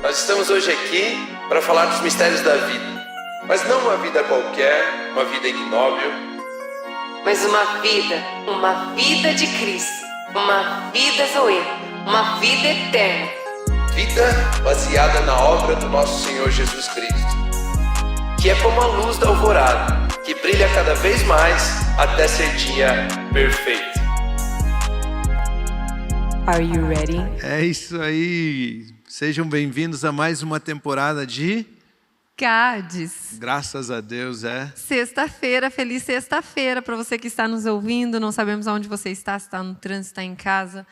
Nós estamos hoje aqui para falar dos mistérios da vida, mas não uma vida qualquer, uma vida ignóbil, mas uma vida de Cristo, uma vida Zoe, uma vida eterna. vida baseada na obra do nosso Senhor Jesus Cristo, que é como a luz da alvorada, que brilha cada vez mais até ser dia perfeito. Are you ready? É isso aí. Sejam bem-vindos a mais uma temporada de Cádiz. Graças a Deus, Sexta-feira, feliz sexta-feira para você que está nos ouvindo. Não sabemos onde você está, se está no trânsito, está em casa,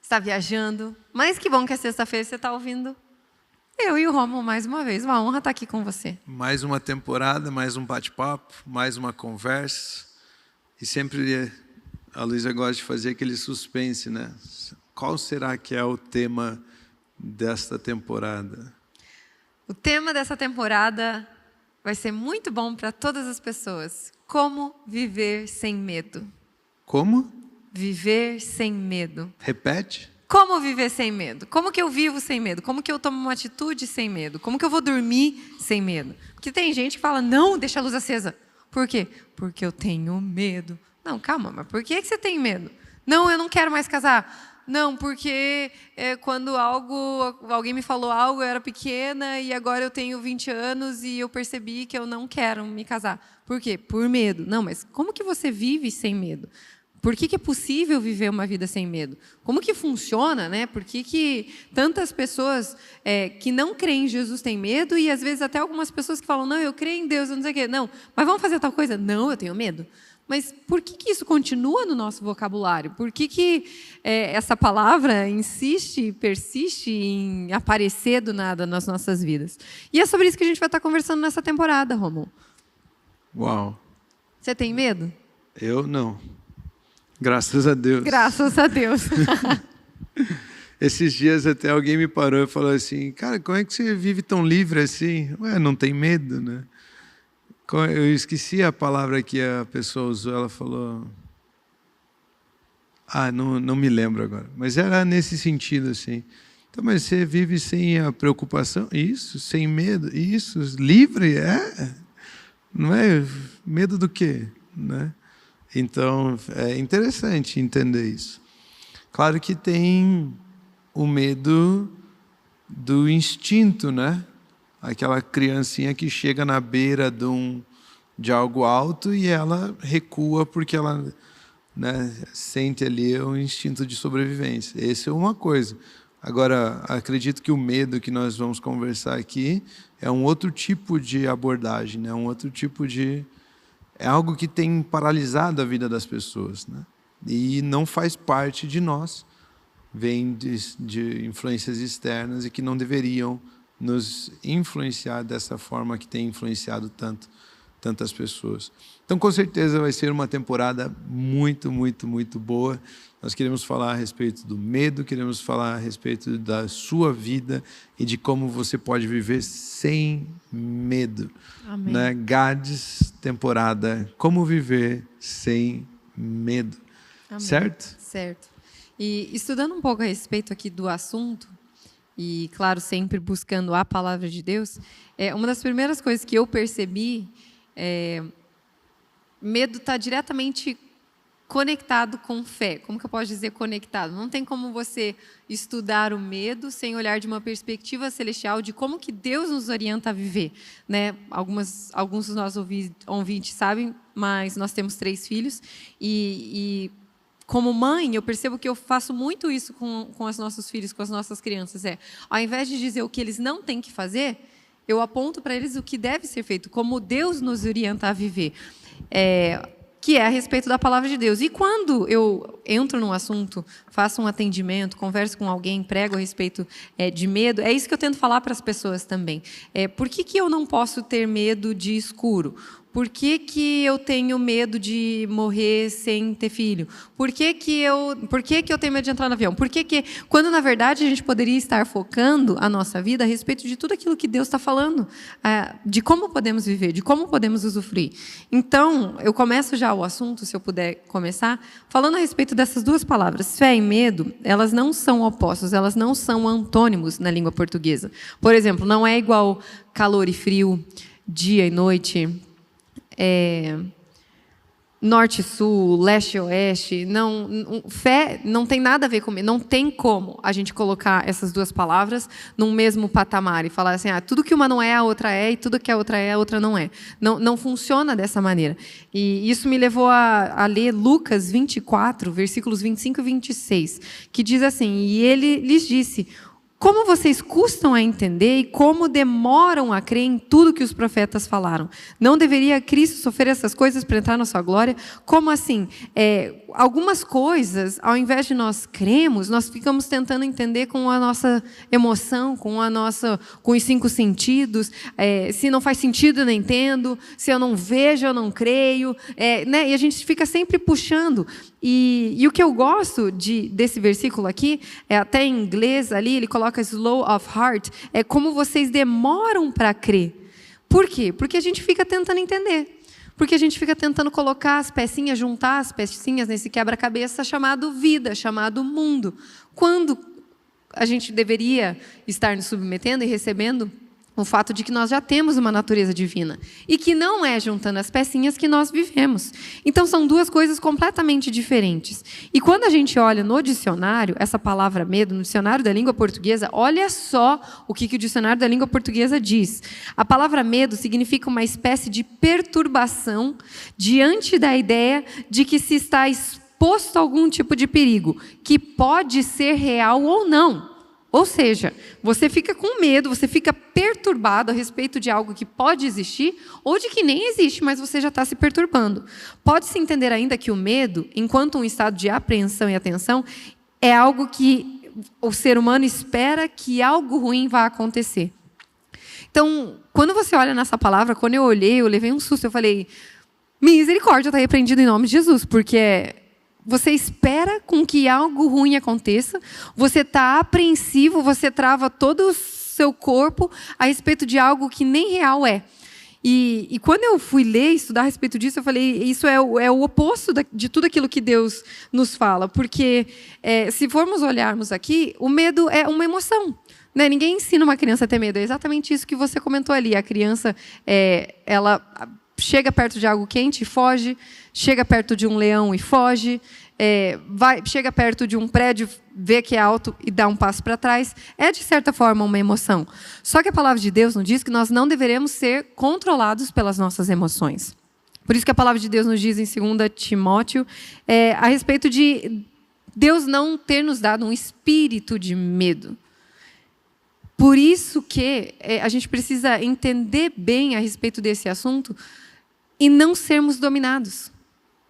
está viajando. Mas que bom que é sexta-feira você está ouvindo eu e o Rômulo mais uma vez. Uma honra estar aqui com você. Mais uma temporada, mais um bate-papo, mais uma conversa. E sempre a Luísa gosta de fazer aquele suspense, né? Qual será que é o tema desta temporada? O tema dessa temporada vai ser muito bom para todas as pessoas. Como viver sem medo. Como? Viver sem medo. Repete. Como viver sem medo? Como que eu vivo sem medo? Como que eu tomo uma atitude sem medo? Como que eu vou dormir sem medo? Porque tem gente que fala, não, deixa a luz acesa. Por quê? Porque eu tenho medo. Não, calma, mas por que você tem medo? Não, eu não quero mais casar. Não, porque quando alguém me falou algo, eu era pequena e agora eu tenho 20 anos e eu percebi que eu não quero me casar. Por quê? Por medo. Não, mas como que você vive sem medo? Por que é possível viver uma vida sem medo? Como que funciona, né? Por que tantas pessoas que não creem em Jesus têm medo e às vezes até algumas pessoas que falam, não, eu creio em Deus, eu não sei o quê. Não, mas vamos fazer tal coisa? Não, eu tenho medo. Mas por que isso continua no nosso vocabulário? Por que essa palavra insiste e persiste em aparecer do nada nas nossas vidas? E é sobre isso que a gente vai estar conversando nessa temporada, Romulo. Uau. Você tem medo? Eu não. Graças a Deus. Graças a Deus. Esses dias até alguém me parou e falou assim, cara, como é que você vive tão livre assim? Ué, não tem medo, né? Eu esqueci a palavra que a pessoa usou, ela falou... não me lembro agora. Mas era nesse sentido, assim. Então, mas você vive sem a preocupação? Isso, sem medo? Isso, livre? Não é? Medo do quê? Né? Então, é interessante entender isso. Claro que tem o medo do instinto, né? Aquela criancinha que chega na beira de algo alto e ela recua porque ela, né, sente ali o instinto de sobrevivência. Essa é uma coisa. Agora, acredito que o medo que nós vamos conversar aqui é um outro tipo de abordagem, né? Um outro tipo de... É algo que tem paralisado a vida das pessoas, né? E não faz parte de nós. Vem de influências externas e que não deveriam nos influenciar dessa forma que tem influenciado tantas pessoas. Então, com certeza, vai ser uma temporada muito, muito, muito boa. Nós queremos falar a respeito do medo, queremos falar a respeito da sua vida e de como você pode viver sem medo. Amém. Né? Gades, temporada, como viver sem medo. Amém. Certo? Certo. E estudando um pouco a respeito aqui do assunto, e, claro, sempre buscando a palavra de Deus, uma das primeiras coisas que eu percebi medo está diretamente conectado com fé. Como que eu posso dizer conectado? Não tem como você estudar o medo sem olhar de uma perspectiva celestial de como que Deus nos orienta a viver. Né? Alguns dos nossos ouvintes sabem, mas nós temos 3 filhos e como mãe, eu percebo que eu faço muito isso com os nossos filhos, com as nossas crianças. Ao invés de dizer o que eles não têm que fazer, eu aponto para eles o que deve ser feito, como Deus nos orienta a viver, que é a respeito da palavra de Deus. E quando eu entro num assunto, faço um atendimento, converso com alguém, prego a respeito de medo, é isso que eu tento falar para as pessoas também. Por que eu não posso ter medo de escuro? Por que que eu tenho medo de morrer sem ter filho? Por que que eu tenho medo de entrar no avião? Quando, na verdade, a gente poderia estar focando a nossa vida a respeito de tudo aquilo que Deus está falando, de como podemos viver, de como podemos usufruir. Então, eu começo já o assunto, se eu puder começar, falando a respeito dessas duas palavras. Fé e medo, elas não são opostos, elas não são antônimos na língua portuguesa. Por exemplo, não é igual calor e frio, dia e noite, norte e sul, leste e oeste. Fé não tem nada a ver com medo. Não tem como a gente colocar essas duas palavras num mesmo patamar e falar assim, tudo que uma não é, a outra é, e tudo que a outra não é. Não funciona dessa maneira. E isso me levou a ler Lucas 24, versículos 25 e 26, que diz assim, e ele lhes disse: como vocês custam a entender e como demoram a crer em tudo que os profetas falaram? Não deveria Cristo sofrer essas coisas para entrar na sua glória? Como assim? Algumas coisas, ao invés de nós cremos, nós ficamos tentando entender com a nossa emoção, com os 5 sentidos. Se não faz sentido, eu não entendo. Se eu não vejo, eu não creio. E a gente fica sempre puxando. E o que eu gosto desse versículo aqui, até em inglês ali, ele coloca slow of heart, é como vocês demoram para crer. Por quê? Porque a gente fica tentando entender. Porque a gente fica tentando colocar as pecinhas, juntar as pecinhas nesse quebra-cabeça chamado vida, chamado mundo. Quando a gente deveria estar nos submetendo e recebendo o fato de que nós já temos uma natureza divina e que não é juntando as pecinhas que nós vivemos. Então, são duas coisas completamente diferentes. E quando a gente olha no dicionário, essa palavra medo, no dicionário da língua portuguesa, olha só o que o dicionário da língua portuguesa diz. A palavra medo significa uma espécie de perturbação diante da ideia de que se está exposto a algum tipo de perigo, que pode ser real ou não. Ou seja, você fica com medo, você fica perturbado a respeito de algo que pode existir ou de que nem existe, mas você já está se perturbando. Pode-se entender ainda que o medo, enquanto um estado de apreensão e atenção, é algo que o ser humano espera que algo ruim vá acontecer. Então, quando você olha nessa palavra, quando eu olhei, eu levei um susto, eu falei, misericórdia, está repreendido em nome de Jesus, porque você espera com que algo ruim aconteça, você está apreensivo, você trava todo o seu corpo a respeito de algo que nem real é. E quando eu fui ler, estudar a respeito disso, eu falei, isso é o oposto de tudo aquilo que Deus nos fala. Porque se formos olharmos aqui, o medo é uma emoção. Né? Ninguém ensina uma criança a ter medo. É exatamente isso que você comentou ali. A criança, ela chega perto de algo quente e foge, chega perto de um leão e foge, chega perto de um prédio, vê que é alto e dá um passo para trás. É, de certa forma, uma emoção. Só que a palavra de Deus nos diz que nós não deveremos ser controlados pelas nossas emoções. Por isso que a palavra de Deus nos diz em 2 Timóteo, a respeito de Deus não ter nos dado um espírito de medo. Por isso que a gente precisa entender bem a respeito desse assunto e não sermos dominados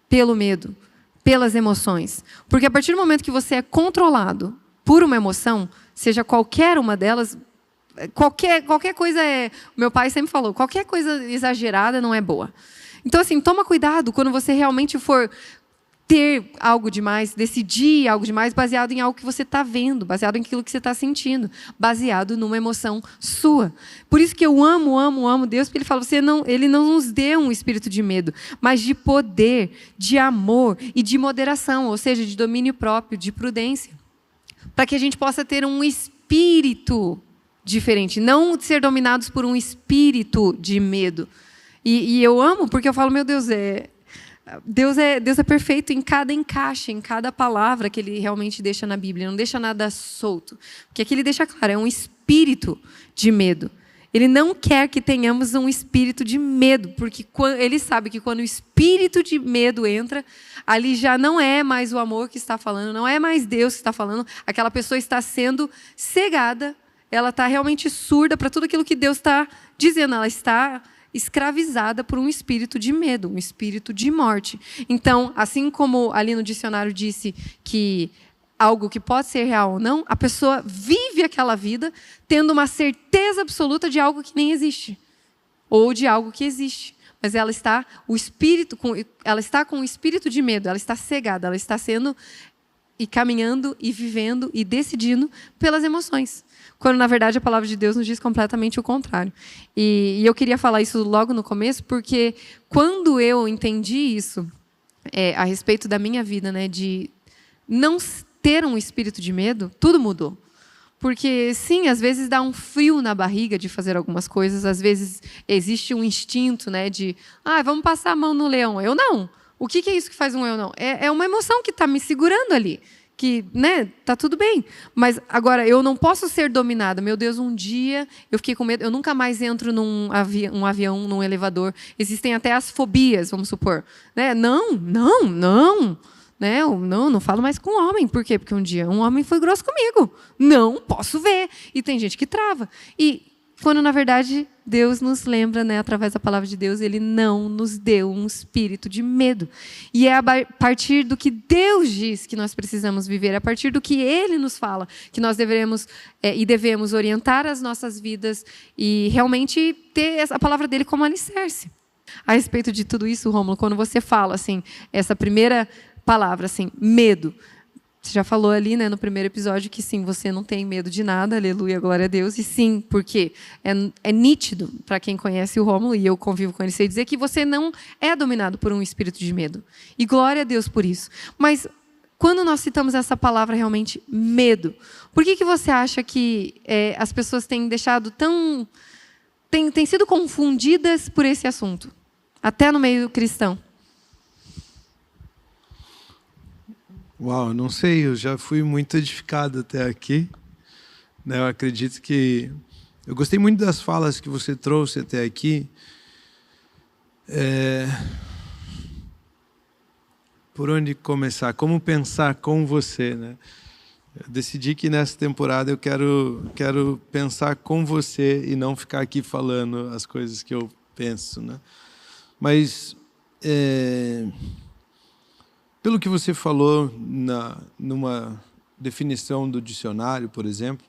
pelo medo, pelas emoções. Porque a partir do momento que você é controlado por uma emoção, seja qualquer uma delas, qualquer coisa meu pai sempre falou, qualquer coisa exagerada não é boa. Então, assim, toma cuidado quando você realmente for ter algo demais, decidir algo demais, baseado em algo que você está vendo, baseado em aquilo que você está sentindo, baseado numa emoção sua. Por isso que eu amo Deus, porque Ele fala, Ele não nos deu um espírito de medo, mas de poder, de amor e de moderação, ou seja, de domínio próprio, de prudência, para que a gente possa ter um espírito diferente, não ser dominados por um espírito de medo. E eu amo, porque eu falo, meu Deus, Deus é perfeito em cada encaixe, em cada palavra que Ele realmente deixa na Bíblia. Não deixa nada solto. Porque aqui Ele deixa claro, é um espírito de medo. Ele não quer que tenhamos um espírito de medo, porque Ele sabe que quando o espírito de medo entra, ali já não é mais o amor que está falando, não é mais Deus que está falando. Aquela pessoa está sendo cegada, ela está realmente surda para tudo aquilo que Deus está dizendo. Ela está escravizada por um espírito de medo, um espírito de morte. Então, assim como ali no dicionário disse que algo que pode ser real ou não, a pessoa vive aquela vida tendo uma certeza absoluta de algo que nem existe, ou de algo que existe. mas ela está com o espírito de medo, ela está cegada, ela está sendo e caminhando e vivendo e decidindo pelas emoções. Quando, na verdade, a palavra de Deus nos diz completamente o contrário. E eu queria falar isso logo no começo, porque quando eu entendi isso, a respeito da minha vida, né, de não ter um espírito de medo, tudo mudou. Porque, sim, às vezes dá um frio na barriga de fazer algumas coisas, às vezes existe um instinto, né, de vamos passar a mão no leão. Eu não. O que é isso que faz um eu não? É uma emoção que está me segurando ali. Que, né, tá tudo bem. Mas agora eu não posso ser dominada. Meu Deus, um dia eu fiquei com medo, eu nunca mais entro num avião, num elevador. Existem até as fobias, vamos supor. Né? Não. Né? Não falo mais com um homem. Por quê? Porque um dia um homem foi grosso comigo. Não posso ver. E tem gente que trava. E quando, na verdade, Deus nos lembra, né, através da palavra de Deus, Ele não nos deu um espírito de medo. E é a partir do que Deus diz que nós precisamos viver, é a partir do que Ele nos fala, que nós devemos orientar as nossas vidas e realmente ter a palavra dEle como alicerce. A respeito de tudo isso, Rômulo, quando você fala assim, essa primeira palavra, assim, medo, você já falou ali, né, no primeiro episódio que sim, você não tem medo de nada, aleluia, glória a Deus, e sim, porque é nítido para quem conhece o Rômulo, e eu convivo com ele, sei dizer que você não é dominado por um espírito de medo. E glória a Deus por isso. Mas quando nós citamos essa palavra realmente, medo, por que você acha que as pessoas têm deixado têm sido confundidas por esse assunto? Até no meio cristão. Uau, eu não sei, eu já fui muito edificado até aqui. Eu acredito que... Eu gostei muito das falas que você trouxe até aqui. Por onde começar? Como pensar com você, né? Eu decidi que nessa temporada eu quero pensar com você e não ficar aqui falando as coisas que eu penso, né? Mas... Pelo que você falou numa definição do dicionário, por exemplo,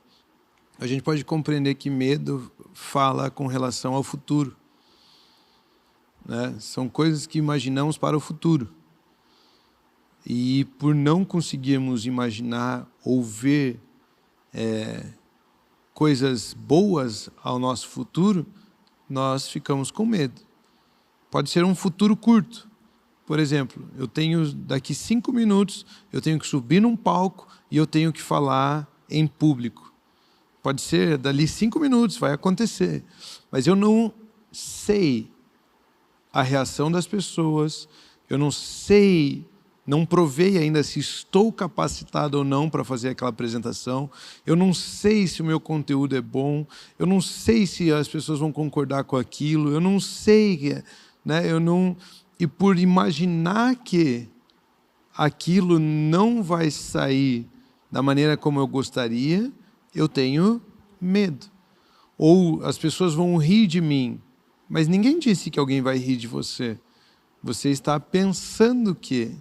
a gente pode compreender que medo fala com relação ao futuro. Né? São coisas que imaginamos para o futuro. E por não conseguirmos imaginar ou ver coisas boas ao nosso futuro, nós ficamos com medo. Pode ser um futuro curto. Por exemplo, eu tenho daqui 5 minutos, eu tenho que subir num palco e eu tenho que falar em público. Pode ser dali 5 minutos, vai acontecer. Mas eu não sei a reação das pessoas, eu não sei, não provei ainda se estou capacitado ou não para fazer aquela apresentação, eu não sei se o meu conteúdo é bom, eu não sei se as pessoas vão concordar com aquilo, eu não sei, né? E por imaginar que aquilo não vai sair da maneira como eu gostaria, eu tenho medo. Ou as pessoas vão rir de mim, mas ninguém disse que alguém vai rir de você. Você está pensando que...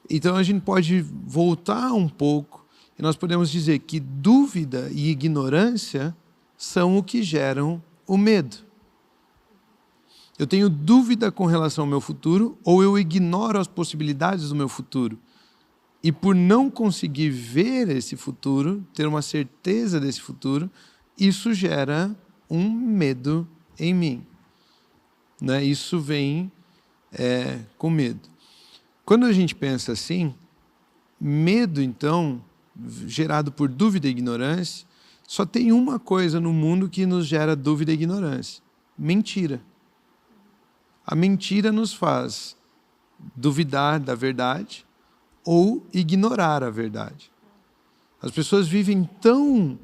Então a gente pode voltar um pouco e nós podemos dizer que dúvida e ignorância são o que geram o medo. Eu tenho dúvida com relação ao meu futuro ou eu ignoro as possibilidades do meu futuro. E por não conseguir ver esse futuro, ter uma certeza desse futuro, isso gera um medo em mim. Né? Isso vem com medo. Quando a gente pensa assim, medo, então, gerado por dúvida e ignorância, só tem uma coisa no mundo que nos gera dúvida e ignorância: mentira. A mentira nos faz duvidar da verdade ou ignorar a verdade. As pessoas vivem tão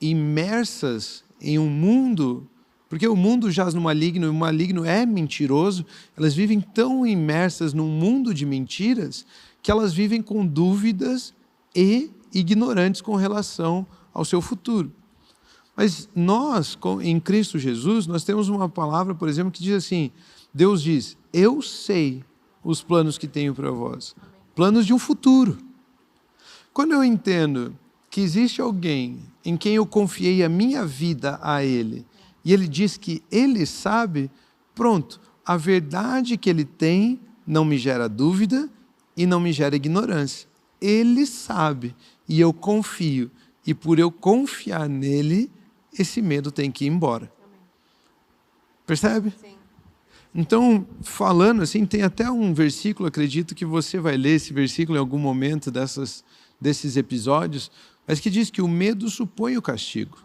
imersas em um mundo, porque o mundo jaz no maligno, e o maligno é mentiroso, elas vivem tão imersas num mundo de mentiras que elas vivem com dúvidas e ignorantes com relação ao seu futuro. Mas nós, em Cristo Jesus, nós temos uma palavra, por exemplo, que diz assim, Deus diz, eu sei os planos que tenho para vós. Planos de um futuro. Quando eu entendo que existe alguém em quem eu confiei a minha vida a Ele, E ele diz que ele sabe, pronto, a verdade que ele tem não me gera dúvida e não me gera ignorância. Ele sabe e eu confio. E por eu confiar nele, esse medo tem que ir embora. Percebe? Sim. Então, falando assim, tem até um versículo, acredito que você vai ler esse versículo em algum momento desses episódios, mas que diz que o medo supõe o castigo.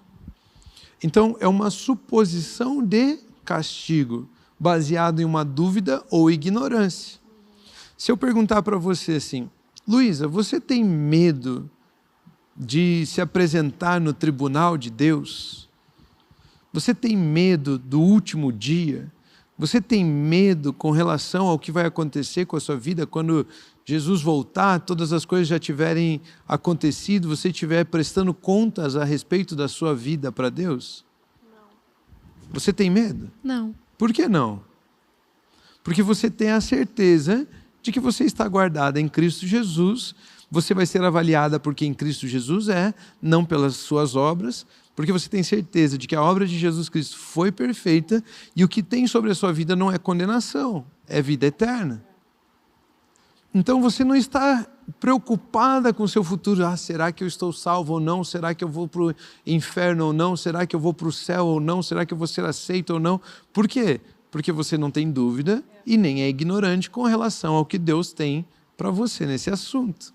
Então, é uma suposição de castigo, baseado em uma dúvida ou ignorância. Se eu perguntar para você assim, Luísa, você tem medo de se apresentar no tribunal de Deus? Você tem medo do último dia? Você tem medo com relação ao que vai acontecer com a sua vida quando Jesus voltar, todas as coisas já tiverem acontecido, você estiver prestando contas a respeito da sua vida para Deus? Não. Você tem medo? Não. Por que não? Porque você tem a certeza de que você está guardada em Cristo Jesus, você vai ser avaliada por quem Cristo Jesus é, não pelas suas obras, porque você tem certeza de que a obra de Jesus Cristo foi perfeita e o que tem sobre a sua vida não é condenação, é vida eterna. Então você não está preocupada com o seu futuro. Ah, será que eu estou salvo ou não? Será que eu vou para o inferno ou não? Será que eu vou para o céu ou não? Será que eu vou ser aceito ou não? Por quê? Porque você não tem dúvida e nem é ignorante com relação ao que Deus tem para você nesse assunto.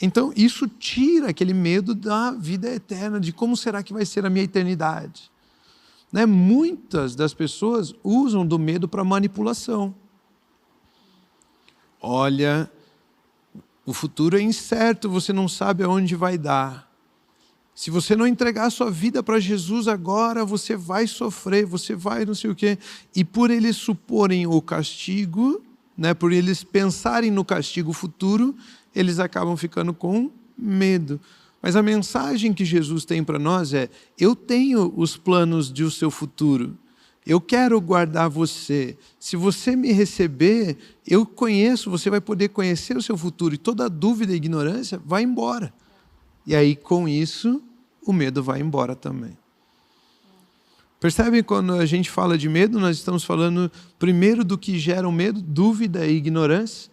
Então isso tira aquele medo da vida eterna, de como será que vai ser a minha eternidade. Né? Muitas das pessoas usam do medo para manipulação. Olha, o futuro é incerto, você não sabe aonde vai dar. Se você não entregar a sua vida para Jesus agora, você vai sofrer, você vai não sei o quê. E por eles suporem o castigo, né, por eles pensarem no castigo futuro, eles acabam ficando com medo. Mas a mensagem que Jesus tem para nós é: eu tenho os planos do seu futuro. Eu quero guardar você. Se você me receber, eu conheço, você vai poder conhecer o seu futuro. E toda dúvida e ignorância vai embora. E aí, com isso, o medo vai embora também. Percebe quando a gente fala de medo, nós estamos falando primeiro do que gera o medo, dúvida e ignorância.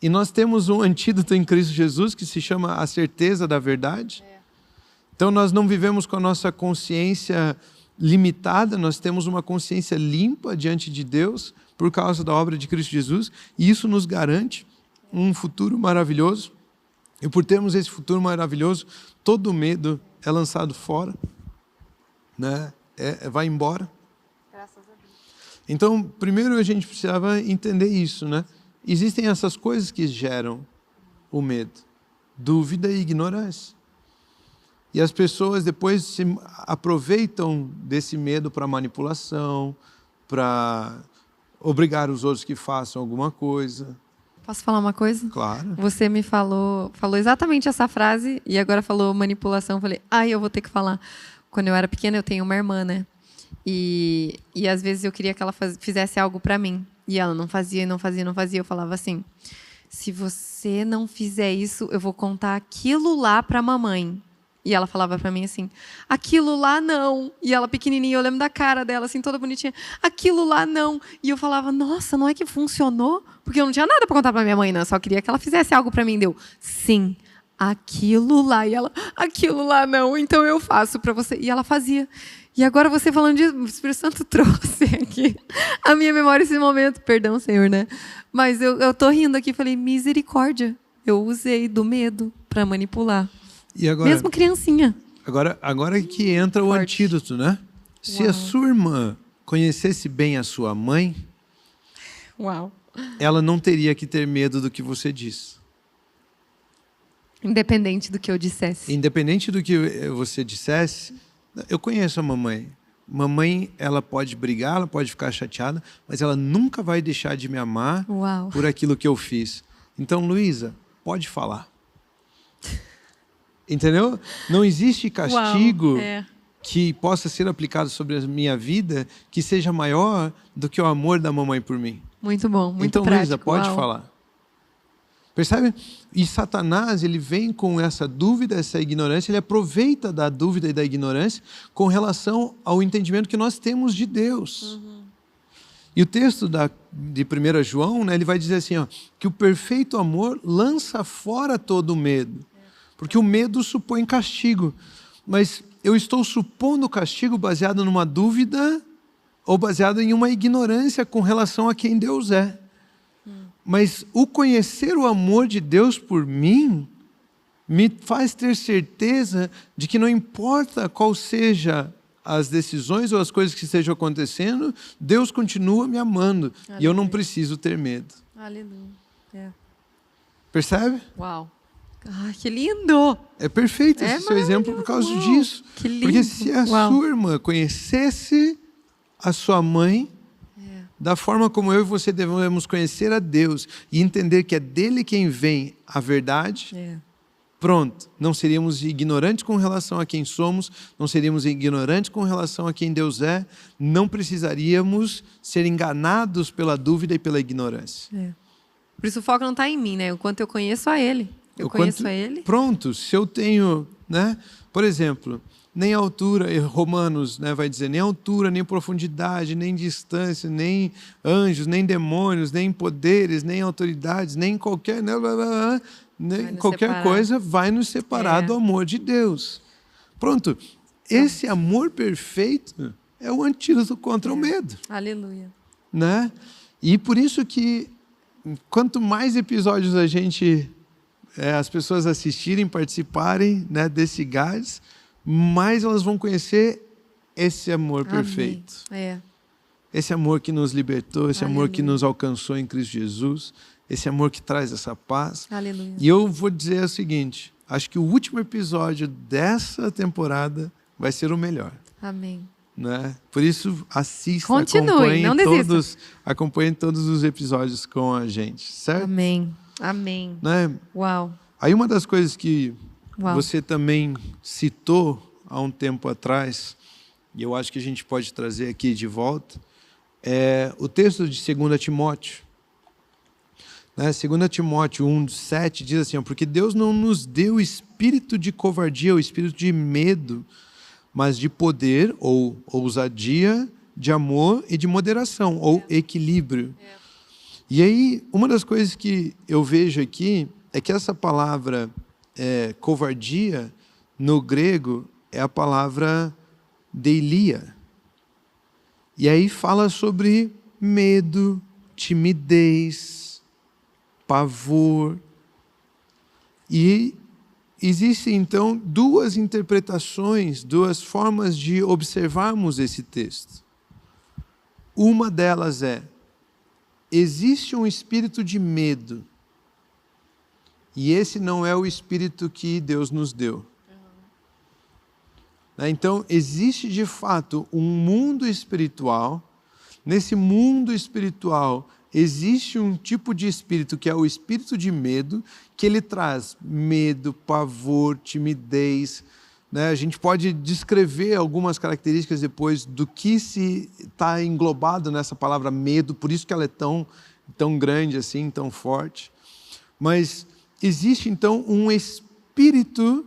E nós temos um antídoto em Cristo Jesus que se chama a certeza da verdade. Então nós não vivemos com a nossa consciência limitada, nós temos uma consciência limpa diante de Deus por causa da obra de Cristo Jesus, e isso nos garante um futuro maravilhoso. E por termos esse futuro maravilhoso, todo medo é lançado fora, né? Vai embora. Graças a Deus. Então, primeiro a gente precisava entender isso, né? Existem essas coisas que geram o medo, dúvida e ignorância. E as pessoas depois se aproveitam desse medo para manipulação, para obrigar os outros que façam alguma coisa. Posso falar uma coisa? Claro. Você me falou exatamente essa frase e agora falou manipulação. Eu falei, eu vou ter que falar. Quando eu era pequena, eu tenho uma irmã, né? E às vezes eu queria que ela fizesse algo para mim. E ela não fazia, não fazia, não fazia. Eu falava assim, se você não fizer isso, eu vou contar aquilo lá para a mamãe. E ela falava para mim assim, aquilo lá não. E ela pequenininha, eu lembro da cara dela, assim, toda bonitinha. Aquilo lá não. E eu falava, nossa, não é que funcionou? Porque eu não tinha nada para contar para minha mãe, não. Eu só queria que ela fizesse algo para mim. Deu, sim, aquilo lá. E ela, aquilo lá não, então eu faço para você. E ela fazia. E agora você falando disso, o Espírito Santo trouxe aqui a minha memória esse momento. Perdão, Senhor, né? Mas eu tô rindo aqui, falei, misericórdia. Eu usei do medo para manipular. E agora, mesmo criancinha. Agora que entra o antídoto, né? Se a sua irmã conhecesse bem a sua mãe, ela não teria que ter medo do que você diz. Independente do que eu dissesse. Independente do que você dissesse, eu conheço a mamãe. Mamãe, ela pode brigar, ela pode ficar chateada, mas ela nunca vai deixar de me amar por aquilo que eu fiz. Então, Luísa, pode falar. Entendeu? Não existe castigo que possa ser aplicado sobre a minha vida que seja maior do que o amor da mamãe por mim. Muito bom, muito então, prático. Luísa, pode falar. Percebe? E Satanás, ele vem com essa dúvida, essa ignorância, ele aproveita da dúvida e da ignorância com relação ao entendimento que nós temos de Deus. E o texto de 1 João, né, ele vai dizer assim, ó, que o perfeito amor lança fora todo o medo. Porque o medo supõe castigo. Mas eu estou supondo castigo baseado numa dúvida ou baseado em uma ignorância com relação a quem Deus é. Mas o conhecer o amor de Deus por mim me faz ter certeza de que não importa qual seja as decisões ou as coisas que estejam acontecendo, Deus continua me amando. Aleluia. E eu não preciso ter medo. Aleluia. É. Percebe? Uau. Ai, que lindo! É perfeito esse seu exemplo por causa disso. Que lindo. Porque se a sua irmã conhecesse a sua mãe, da forma como eu e você devemos conhecer a Deus e entender que é dele quem vem a verdade, pronto, não seríamos ignorantes com relação a quem somos, não seríamos ignorantes com relação a quem Deus é, não precisaríamos ser enganados pela dúvida e pela ignorância. Por isso o foco não está em mim, né? O quanto eu conheço a Ele. Eu conheço a Ele. Pronto, se eu tenho, né? Por exemplo, nem altura, Romanos, né, vai dizer, nem altura, nem profundidade, nem distância, nem anjos, nem demônios, nem poderes, nem autoridades, nem qualquer, nem qualquer coisa vai nos separar do amor de Deus. Pronto, esse amor perfeito é o antídoto contra o medo. Aleluia. Né? E por isso que quanto mais episódios a gente, as pessoas assistirem, participarem, né, desse gás, mais elas vão conhecer esse amor perfeito. Esse amor que nos libertou, esse amor que nos alcançou em Cristo Jesus, esse amor que traz essa paz. Aleluia. E eu vou dizer o seguinte, acho que o último episódio dessa temporada vai ser o melhor. Amém. Né? Por isso, assista, acompanhem todos os episódios com a gente, certo? Amém. Amém. Né? Uau. Aí uma das coisas que você também citou há um tempo atrás, e eu acho que a gente pode trazer aqui de volta, é o texto de 2 Timóteo. Né? 2 Timóteo 1:7 diz assim, porque Deus não nos deu espírito de covardia ou espírito de medo, mas de poder ou ousadia, de amor e de moderação, ou equilíbrio. E aí, uma das coisas que eu vejo aqui é que essa palavra covardia, no grego, é a palavra deilia. E aí fala sobre medo, timidez, pavor. E existem, então, duas interpretações, duas formas de observarmos esse texto. Uma delas existe um espírito de medo, e esse não é o espírito que Deus nos deu. Então, existe de fato um mundo espiritual. Nesse mundo espiritual, existe um tipo de espírito que é o espírito de medo, que ele traz medo, pavor, timidez. Né? A gente pode descrever algumas características depois do que se está englobado nessa palavra medo, por isso que ela é tão grande assim, tão forte. Mas existe então um espírito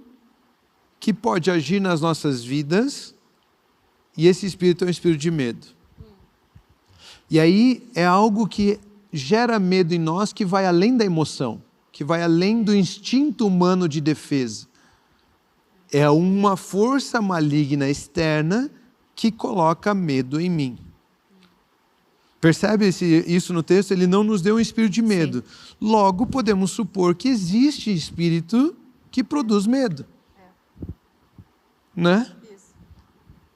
que pode agir nas nossas vidas, e esse espírito é um espírito de medo. E aí é algo que gera medo em nós, que vai além da emoção, que vai além do instinto humano de defesa. É uma força maligna externa que coloca medo em mim. Percebe isso no texto? Ele não nos deu um espírito de medo. Sim. Logo, podemos supor que existe espírito que produz medo. Né? Isso.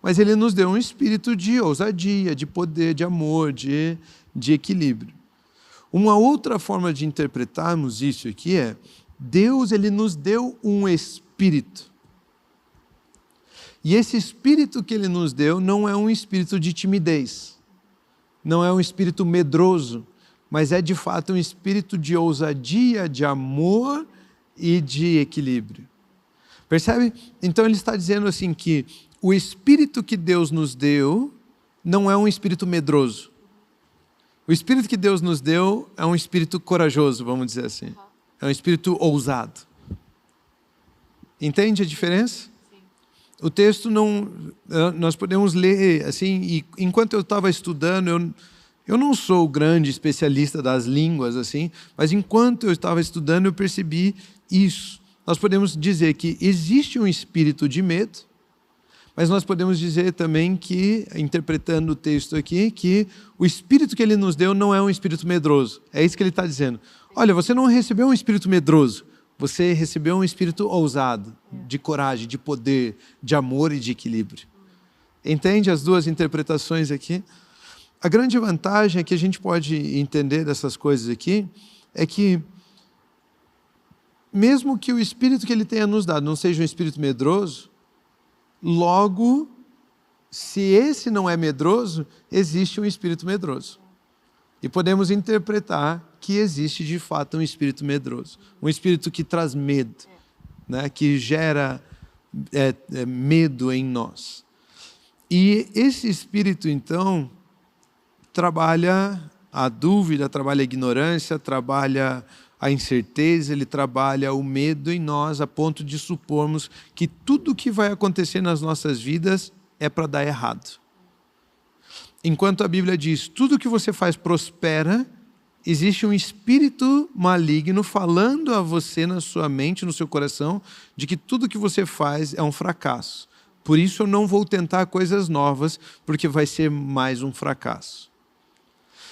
Mas ele nos deu um espírito de ousadia, de poder, de amor, de equilíbrio. Uma outra forma de interpretarmos isso aqui é, Deus ele nos deu um espírito. E esse espírito que ele nos deu não é um espírito de timidez, não é um espírito medroso, mas é de fato um espírito de ousadia, de amor e de equilíbrio. Percebe? Então ele está dizendo assim que o espírito que Deus nos deu não é um espírito medroso. O espírito que Deus nos deu é um espírito corajoso, vamos dizer assim. É um espírito ousado. Entende a diferença? Sim. O texto não... Nós podemos ler assim, e enquanto eu estava estudando, eu não sou o grande especialista das línguas, assim, mas enquanto eu estava estudando, eu percebi isso. Nós podemos dizer que existe um espírito de medo, mas nós podemos dizer também que, interpretando o texto aqui, que o espírito que ele nos deu não é um espírito medroso. É isso que ele está dizendo. Olha, você não recebeu um espírito medroso, você recebeu um espírito ousado, de coragem, de poder, de amor e de equilíbrio. Entende as duas interpretações aqui? A grande vantagem é que a gente pode entender dessas coisas aqui, é que mesmo que o espírito que ele tenha nos dado não seja um espírito medroso, logo, se esse não é medroso, existe um espírito medroso. E podemos interpretar que existe de fato um espírito medroso. Um espírito que traz medo, né? Que gera medo em nós. E esse espírito, então, trabalha a dúvida, trabalha a ignorância, trabalha a incerteza, ele trabalha o medo em nós a ponto de supormos que tudo que vai acontecer nas nossas vidas é para dar errado. Enquanto a Bíblia diz, tudo que você faz prospera, existe um espírito maligno falando a você na sua mente, no seu coração, de que tudo que você faz é um fracasso. Por isso eu não vou tentar coisas novas, porque vai ser mais um fracasso.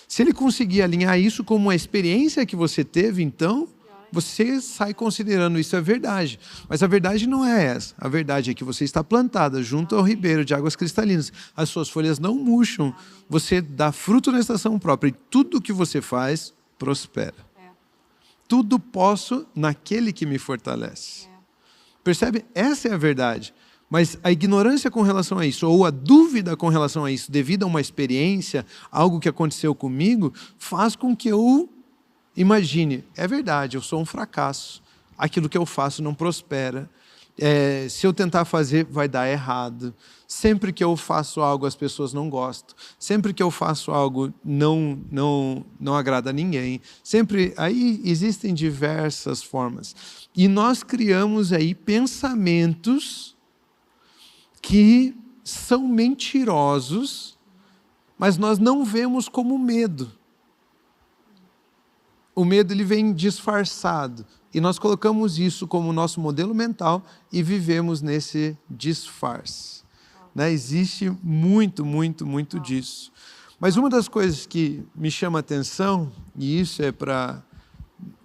Se ele conseguir alinhar isso como uma experiência que você teve, então, você sai considerando isso é verdade. Mas a verdade não é essa. A verdade é que você está plantada junto ao ribeiro de águas cristalinas. As suas folhas não murcham. Você dá fruto na estação própria. E tudo que você faz, prospera. Tudo posso naquele que me fortalece. Percebe? Essa é a verdade. Mas a ignorância com relação a isso, ou a dúvida com relação a isso, devido a uma experiência, algo que aconteceu comigo, faz com que eu imagine, é verdade, eu sou um fracasso, aquilo que eu faço não prospera, se eu tentar fazer vai dar errado, sempre que eu faço algo as pessoas não gostam, sempre que eu faço algo não agrada a ninguém, aí existem diversas formas. E nós criamos aí pensamentos que são mentirosos, mas nós não vemos como medo. O medo ele vem disfarçado. E nós colocamos isso como nosso modelo mental e vivemos nesse disfarce. Né? Existe muito disso. Mas uma das coisas que me chama a atenção, e isso é para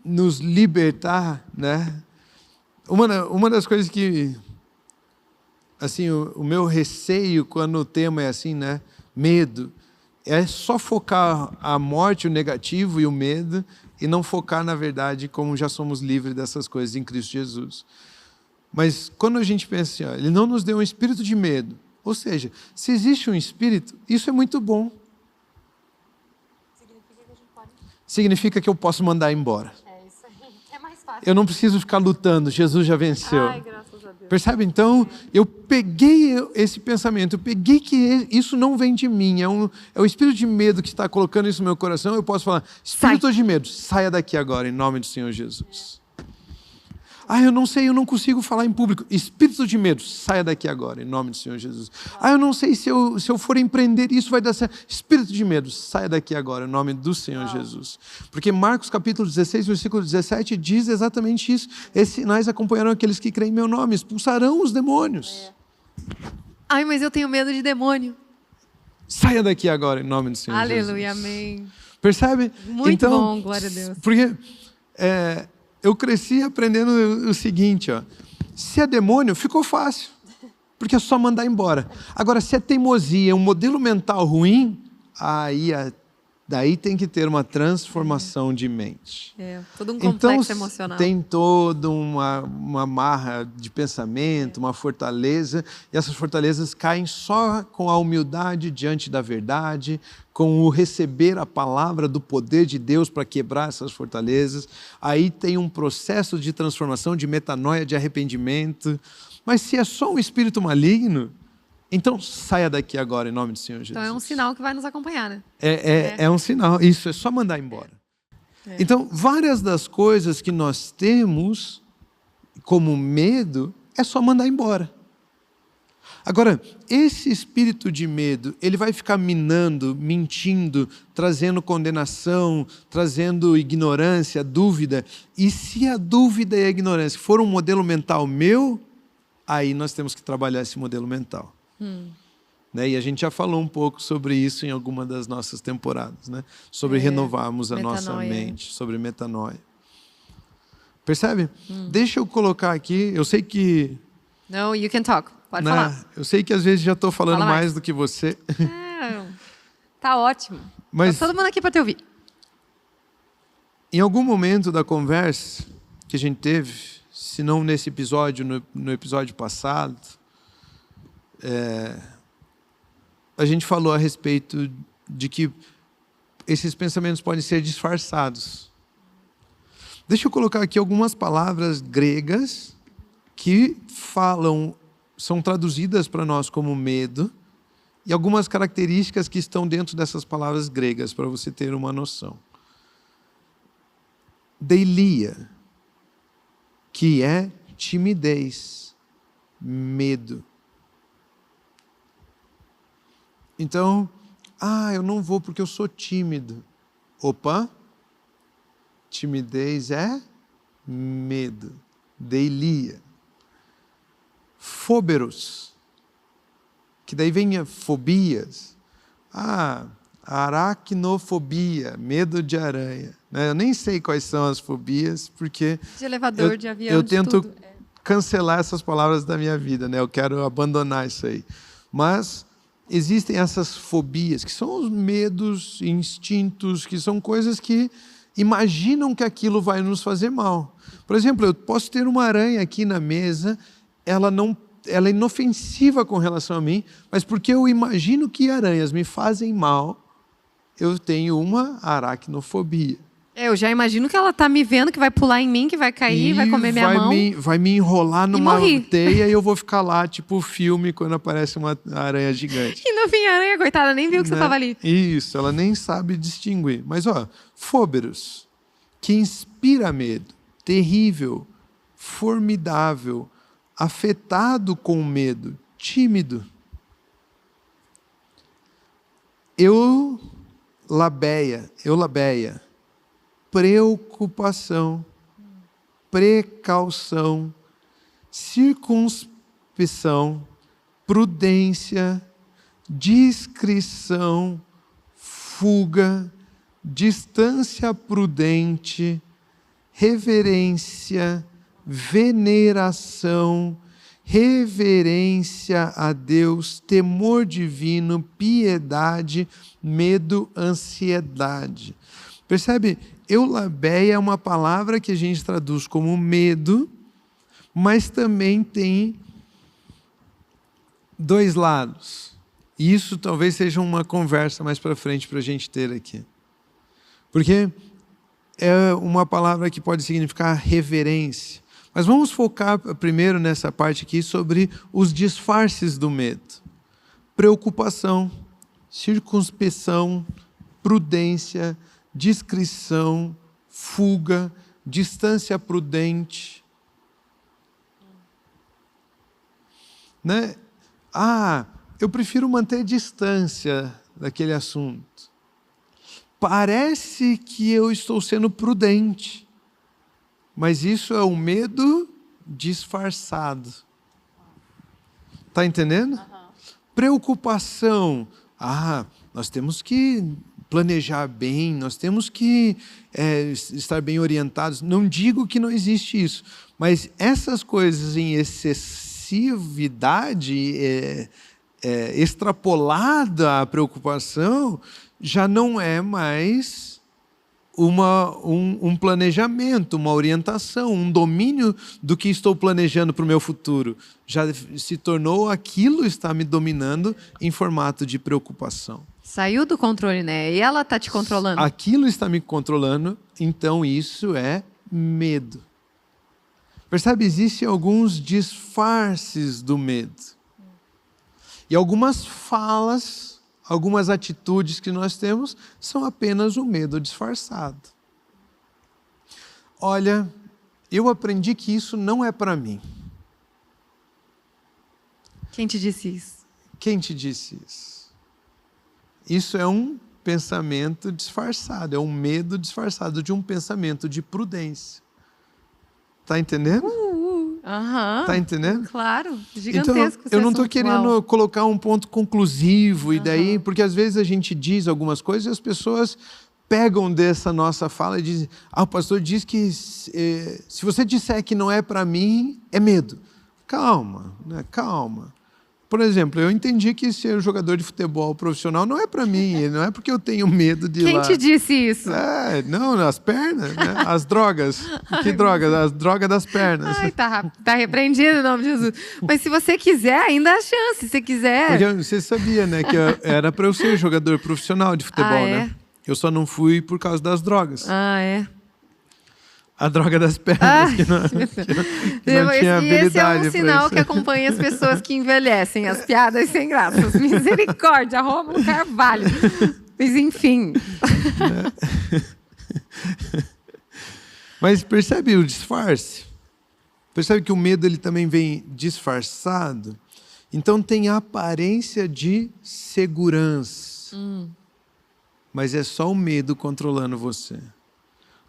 nos libertar, né? Uma das coisas que... Assim, o meu receio quando o tema é assim, né? Medo. É só focar a morte, o negativo e o medo e não focar, na verdade, como já somos livres dessas coisas em Cristo Jesus. Mas quando a gente pensa assim, ó, ele não nos deu um espírito de medo. Ou seja, se existe um espírito, isso é muito bom. Significa que eu posso mandar embora. É isso aí. É mais fácil. Eu não preciso ficar lutando, Jesus já venceu. Ai, graças a Deus. Percebe? Então, eu peguei esse pensamento, eu peguei que isso não vem de mim, é o espírito de medo que está colocando isso no meu coração, eu posso falar, espírito de medo, saia daqui agora, em nome do Senhor Jesus. Eu não sei, eu não consigo falar em público. Espírito de medo, saia daqui agora, em nome do Senhor Jesus. Eu não sei se eu for empreender, isso vai dar certo. Espírito de medo, saia daqui agora, em nome do Senhor Jesus. Porque Marcos capítulo 16, versículo 17, diz exatamente isso. Esses sinais acompanharão aqueles que creem em meu nome, expulsarão os demônios. Ai, mas eu tenho medo de demônio. Saia daqui agora, em nome do Senhor Jesus. Aleluia, amém. Percebe? Muito então, bom, glória a Deus. Porque... eu cresci aprendendo o seguinte, ó, se é demônio, ficou fácil, porque é só mandar embora. Agora, se é teimosia, um modelo mental ruim, daí tem que ter uma transformação de mente. Todo um complexo então, emocional. Tem toda uma marra de pensamento, uma fortaleza, e essas fortalezas caem só com a humildade diante da verdade, com o receber a palavra do poder de Deus para quebrar essas fortalezas. Aí tem um processo de transformação, de metanoia, de arrependimento. Mas se é só um espírito maligno, então saia daqui agora, em nome do Senhor Jesus. Então é um sinal que vai nos acompanhar, né? É um sinal, isso, é só mandar embora. Então, várias das coisas que nós temos como medo é só mandar embora. Agora, esse espírito de medo, ele vai ficar minando, mentindo, trazendo condenação, trazendo ignorância, dúvida. E se a dúvida e a ignorância for um modelo mental meu, aí nós temos que trabalhar esse modelo mental. Né? E a gente já falou um pouco sobre isso em alguma das nossas temporadas, né? Sobre renovarmos a nossa mente, sobre metanoia. Percebe? Deixa eu colocar aqui, eu sei que... No, you can talk. Pode né? falar. Eu sei que às vezes já estou falando Fala mais. mais do que você. Tá ótimo. Mas Tá todo mundo aqui para te ouvir. em algum momento da conversa que a gente teve, se não nesse episódio, no episódio passado, a gente falou a respeito de que esses pensamentos podem ser disfarçados. Deixa eu colocar aqui algumas palavras gregas que são traduzidas para nós como medo, e algumas características que estão dentro dessas palavras gregas, para você ter uma noção. Deilia, que é timidez, medo. Então, eu não vou porque eu sou tímido. Opa! Timidez é medo. Deilia. Fóberos, que daí vem fobias. Aracnofobia, medo de aranha. Eu nem sei quais são as fobias, porque De elevador, de avião, eu de tento tudo. cancelar essas palavras da minha vida, né? Eu quero abandonar isso aí. Mas existem essas fobias, que são os medos, instintos, que são coisas que imaginam que aquilo vai nos fazer mal. Por exemplo, eu posso ter uma aranha aqui na mesa, ela é inofensiva com relação a mim, mas porque eu imagino que aranhas me fazem mal, eu tenho uma aracnofobia. Eu já imagino que ela tá me vendo, que vai pular em mim, que vai cair, vai comer minha mão. Vai me enrolar numa morrer. teia e eu vou ficar lá, tipo filme, quando aparece uma aranha gigante. E no fim, a aranha, coitada, nem viu que você Né? tava ali. Isso, ela nem sabe distinguir. Mas, fóberos, que inspira medo, terrível, formidável, afetado com medo, tímido. Eulabeia, preocupação, precaução, circunspecção, prudência, discrição, fuga, distância prudente, reverência, veneração, reverência a Deus, temor divino, piedade, medo, ansiedade. Percebe? Eulabeia é uma palavra que a gente traduz como medo, mas também tem dois lados. E isso talvez seja uma conversa mais para frente para a gente ter aqui. Porque é uma palavra que pode significar reverência. Mas vamos focar primeiro nessa parte aqui sobre os disfarces do medo. Preocupação, circunspecção, prudência, discrição, fuga, distância prudente. Né? Eu prefiro manter distância daquele assunto. Parece que eu estou sendo prudente, mas isso é um medo disfarçado. Está entendendo? Preocupação. Nós temos que planejar bem, nós temos que estar bem orientados. Não digo que não existe isso, mas essas coisas em excessividade, extrapolada a preocupação, já não é mais um planejamento, uma orientação, um domínio do que estou planejando para o meu futuro. Já se tornou aquilo está me dominando em formato de preocupação. Saiu do controle, né? E ela tá te controlando. Aquilo está me controlando, então isso é medo. Percebe? Existem alguns disfarces do medo. E algumas falas, algumas atitudes que nós temos são apenas o medo disfarçado. olha, eu aprendi que isso não é para mim. Quem te disse isso? Quem te disse isso? Isso é um pensamento disfarçado, é um medo disfarçado de um pensamento de prudência. Está entendendo? Aham. Está entendendo? Claro, Então, gigantesco. esse eu não estou assunto. querendo Uau. colocar um ponto conclusivo, e daí, porque às vezes a gente diz algumas coisas e as pessoas pegam dessa nossa fala e dizem, o pastor diz que se você disser que não é para mim, é medo. Calma, né? Calma. Por exemplo, eu entendi que ser jogador de futebol profissional não é para mim, não é porque eu tenho medo de ir Quem lá. te disse isso? Não, as pernas, né? As drogas. Que drogas? As drogas das pernas. Ai, tá repreendido em nome de Jesus. Mas se você quiser, ainda há chance. Se quiser... Porque você sabia, né, que era para eu ser jogador profissional de futebol, né? Eu só não fui por causa das drogas. É. A droga das pernas, que não tinha habilidade. Esse é um pra sinal isso. que acompanha as pessoas que envelhecem, as piadas sem graças. Misericórdia, Rômulo Carvalho. Mas enfim. Mas percebe o disfarce? Percebe que o medo ele também vem disfarçado? Então tem a aparência de segurança. Mas é só o medo controlando você.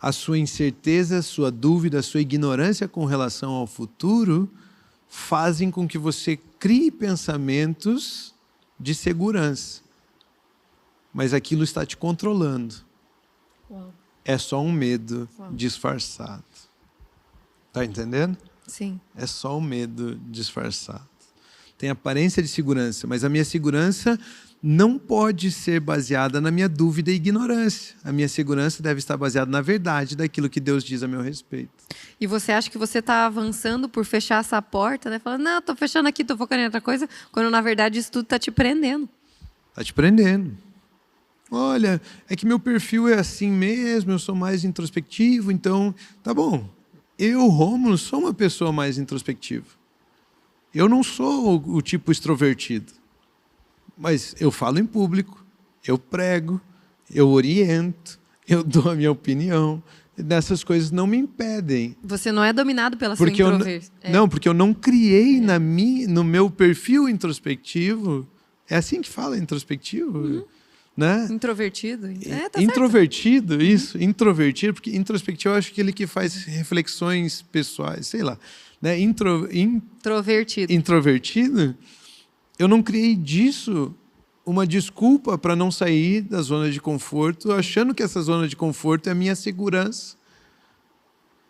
A sua incerteza, a sua dúvida, a sua ignorância com relação ao futuro fazem com que você crie pensamentos de segurança. Mas aquilo está te controlando. Uau. É só um medo disfarçado. Está entendendo? Sim. É só um medo disfarçado. Tem aparência de segurança, mas a minha segurança não pode ser baseada na minha dúvida e ignorância. A minha segurança deve estar baseada na verdade daquilo que Deus diz a meu respeito. E você acha que você está avançando por fechar essa porta, né? Falando, não, estou fechando aqui, estou focando em outra coisa, quando na verdade isso tudo está te prendendo. Está te prendendo. Olha, é que meu perfil é assim mesmo, eu sou mais introspectivo, então, tá bom. Eu, Rômulo, sou uma pessoa mais introspectiva. Eu não sou o tipo extrovertido. Mas eu falo em público, eu prego, eu oriento, eu dou a minha opinião. Dessas coisas não me impedem. Você não é dominado pela sua Porque introversão. não, porque eu não criei no meu perfil introspectivo. É assim que fala, introspectivo? Né? Introvertido. Tá Introvertido, certo. Isso. Introvertido, porque introspectivo eu acho que ele que faz reflexões pessoais, sei lá. Né? Introvertido. Introvertido. Eu não criei disso uma desculpa para não sair da zona de conforto, achando que essa zona de conforto é a minha segurança.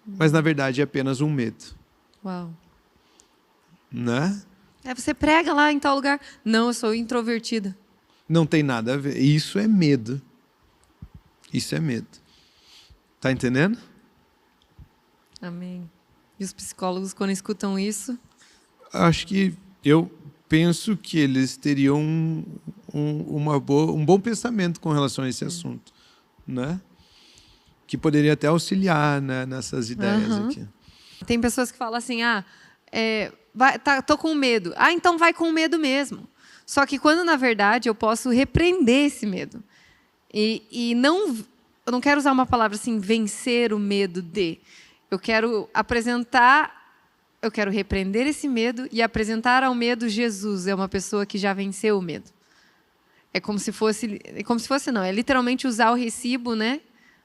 Mas, na verdade, é apenas um medo. Uau. Né? Você prega lá em tal lugar. Não, eu sou introvertida. Não tem nada a ver. Isso é medo. Isso é medo. Tá entendendo? Amém. E os psicólogos, quando escutam isso? Acho que eu penso que eles teriam um bom pensamento com relação a esse assunto, né? Que poderia até auxiliar, né, nessas ideias aqui. Tem pessoas que falam assim, tô com medo. Então vai com medo mesmo. Só que quando, na verdade, eu posso repreender esse medo. E não, eu não quero usar uma palavra assim, vencer o medo de. Eu quero repreender esse medo e apresentar ao medo Jesus. É uma pessoa que já venceu o medo. É como se fosse não, é literalmente usar o recibo, né?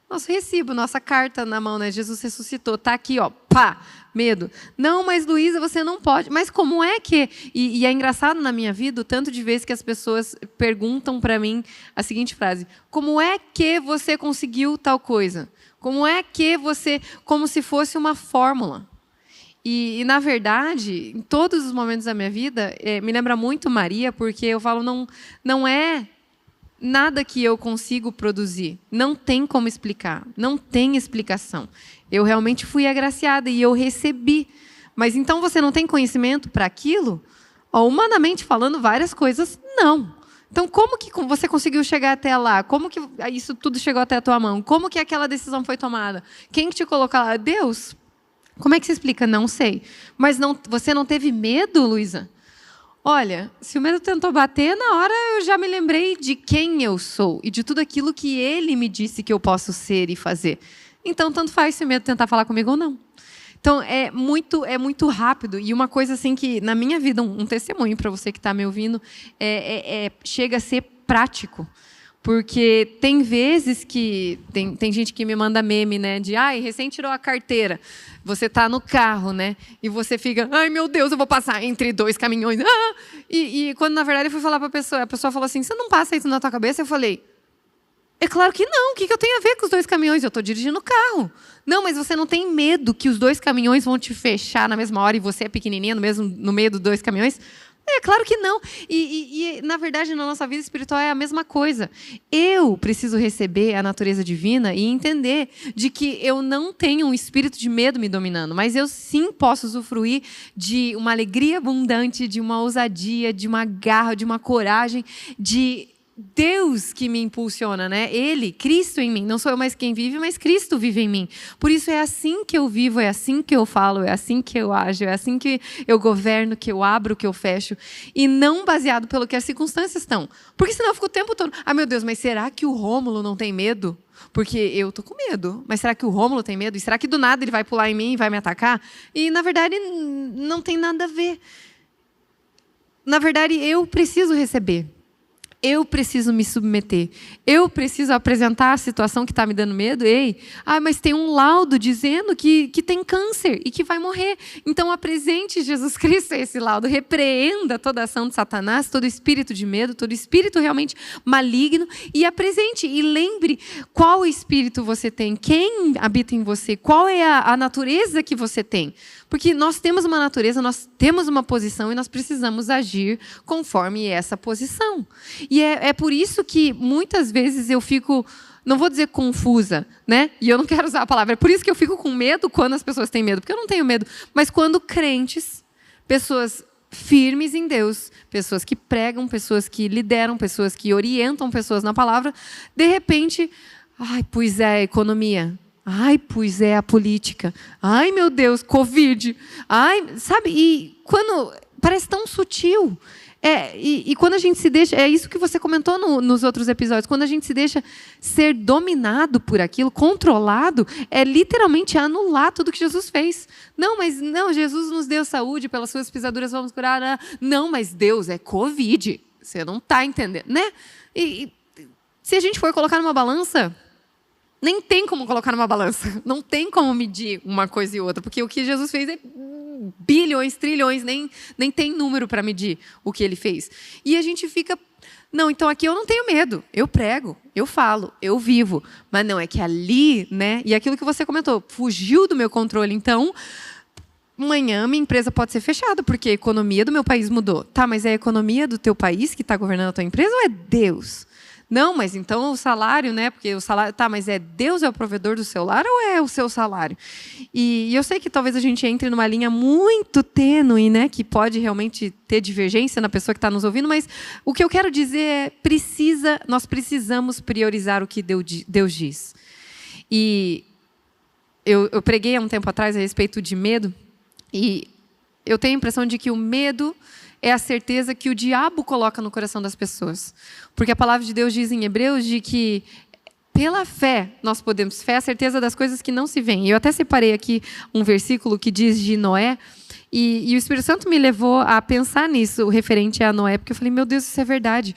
Nosso recibo, nossa carta na mão, né? Jesus ressuscitou, tá aqui, ó, pá, medo. Não, mas Luísa, você não pode. Mas como é que... E é engraçado na minha vida o tanto de vezes que as pessoas perguntam para mim a seguinte frase: como é que você conseguiu tal coisa? Como é que você... Como se fosse uma fórmula. E na verdade, em todos os momentos da minha vida, me lembra muito Maria, porque eu falo, não é nada que eu consigo produzir. Não tem como explicar. Não tem explicação. Eu realmente fui agraciada e eu recebi. Mas então você não tem conhecimento para aquilo? Humanamente falando, várias coisas, não. Então, como que você conseguiu chegar até lá? Como que isso tudo chegou até a tua mão? Como que aquela decisão foi tomada? Quem que te colocou lá? Deus. Como é que você explica? Não sei. Mas você não teve medo, Luísa? Olha, se o medo tentou bater, na hora eu já me lembrei de quem eu sou e de tudo aquilo que ele me disse que eu posso ser e fazer. Então, tanto faz se o medo tentar falar comigo ou não. Então, é muito rápido. E uma coisa assim que, na minha vida, um testemunho para você que está me ouvindo, chega a ser prático. Porque tem vezes que tem gente que me manda meme, né? De, recém tirou a carteira. Você está no carro, né? E você fica, ai, meu Deus, eu vou passar entre 2 caminhões. E quando, na verdade, eu fui falar para a pessoa falou assim, você não passa isso na tua cabeça? Eu falei, é claro que não. O que eu tenho a ver com os 2 caminhões? Eu estou dirigindo o carro. Não, mas você não tem medo que os 2 caminhões vão te fechar na mesma hora e você é pequenininha no meio dos 2 caminhões? É claro que não. E, na verdade, na nossa vida espiritual é a mesma coisa. Eu preciso receber a natureza divina e entender de que eu não tenho um espírito de medo me dominando, mas eu sim posso usufruir de uma alegria abundante, de uma ousadia, de uma garra, de uma coragem, de Deus que me impulsiona, né? Ele, Cristo em mim. Não sou eu mais quem vive, mas Cristo vive em mim. Por isso é assim que eu vivo, é assim que eu falo, é assim que eu ajo, é assim que eu governo, que eu abro, que eu fecho. E não baseado pelo que as circunstâncias estão. Porque senão eu fico o tempo todo, meu Deus, mas será que o Rômulo não tem medo? Porque eu tô com medo. Mas será que o Rômulo tem medo? E será que do nada ele vai pular em mim e vai me atacar? E, na verdade, não tem nada a ver. Na verdade, eu preciso receber. Eu preciso me submeter. Eu preciso apresentar a situação que está me dando medo. Mas tem um laudo dizendo que tem câncer e que vai morrer. Então, apresente Jesus Cristo a esse laudo. Repreenda toda ação de Satanás, todo espírito de medo, todo espírito realmente maligno. E apresente. E lembre qual espírito você tem, quem habita em você, qual é a natureza que você tem. Porque nós temos uma natureza, nós temos uma posição e nós precisamos agir conforme essa posição. E é por isso que muitas vezes eu fico, não vou dizer confusa, né? E eu não quero usar a palavra. É por isso que eu fico com medo quando as pessoas têm medo. Porque eu não tenho medo. Mas quando crentes, pessoas firmes em Deus, pessoas que pregam, pessoas que lideram, pessoas que orientam pessoas na palavra, de repente, pois é a economia. Pois é a política. Meu Deus, Covid. Sabe? E quando parece tão sutil. E quando a gente se deixa... É isso que você comentou nos outros episódios. Quando a gente se deixa ser dominado por aquilo, controlado, é literalmente anular tudo que Jesus fez. Não, Jesus nos deu saúde, pelas suas pisaduras vamos curar. Não, mas Deus é Covid. Você não está entendendo, né? E se a gente for colocar numa balança... Nem tem como colocar numa balança. Não tem como medir uma coisa e outra. Porque o que Jesus fez é bilhões, trilhões. Nem tem número para medir o que ele fez. E a gente fica... Não, então aqui eu não tenho medo. Eu prego, eu falo, eu vivo. Mas não, é que ali, né? E aquilo que você comentou, fugiu do meu controle. Então, amanhã minha empresa pode ser fechada, porque a economia do meu país mudou. Tá, mas é a economia do teu país que está governando a tua empresa ou é Deus? Não, mas então o salário, né? Porque o salário... Tá, mas Deus é o provedor do seu lar ou é o seu salário? E eu sei que talvez a gente entre numa linha muito tênue, né? Que pode realmente ter divergência na pessoa que está nos ouvindo, mas o que eu quero dizer é nós precisamos priorizar o que Deus diz. E eu preguei há um tempo atrás a respeito de medo, e eu tenho a impressão de que o medo é a certeza que o diabo coloca no coração das pessoas. Porque a palavra de Deus diz em Hebreus de que pela fé nós podemos... Fé é a certeza das coisas que não se veem. Eu até separei aqui um versículo que diz de Noé, e o Espírito Santo me levou a pensar nisso, referente a Noé, porque eu falei, meu Deus, isso é verdade.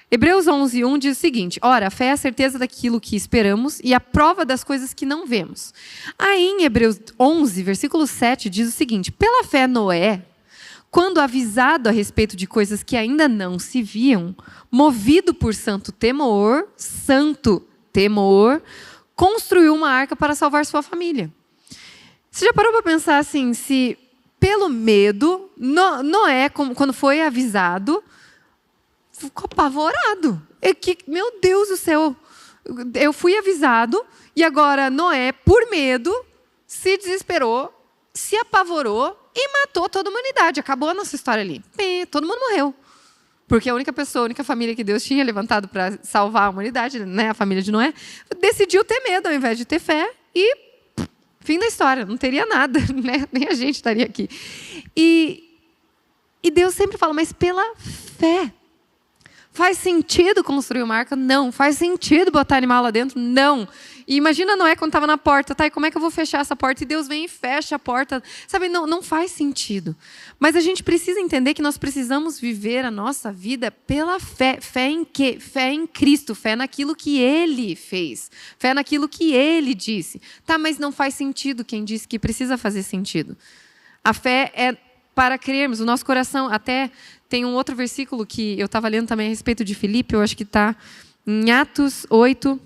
Hebreus 11:1 diz o seguinte, ora, a fé é a certeza daquilo que esperamos e a prova das coisas que não vemos. Aí em Hebreus 11, versículo 7, diz o seguinte, pela fé Noé, quando avisado a respeito de coisas que ainda não se viam, movido por santo temor, construiu uma arca para salvar sua família. Você já parou para pensar assim, se pelo medo, Noé, quando foi avisado, ficou apavorado. Meu Deus do céu, eu fui avisado e agora Noé, por medo, se desesperou, se apavorou e matou toda a humanidade. Acabou a nossa história ali. Todo mundo morreu. Porque a única família que Deus tinha levantado para salvar a humanidade, né, a família de Noé, decidiu ter medo ao invés de ter fé e fim da história. Não teria nada, né? Nem a gente estaria aqui. E Deus sempre fala, mas pela fé. Faz sentido construir uma arca? Não. Faz sentido botar animal lá dentro? Não. E imagina Noé quando estava na porta, tá? E como é que eu vou fechar essa porta? E Deus vem e fecha a porta. Sabe, não faz sentido. Mas a gente precisa entender que nós precisamos viver a nossa vida pela fé. Fé em quê? Fé em Cristo. Fé naquilo que Ele fez. Fé naquilo que Ele disse. Tá, mas não faz sentido quem disse que precisa fazer sentido. A fé é para crermos. O nosso coração, até tem um outro versículo que eu estava lendo também a respeito de Filipe, eu acho que está em Atos 8,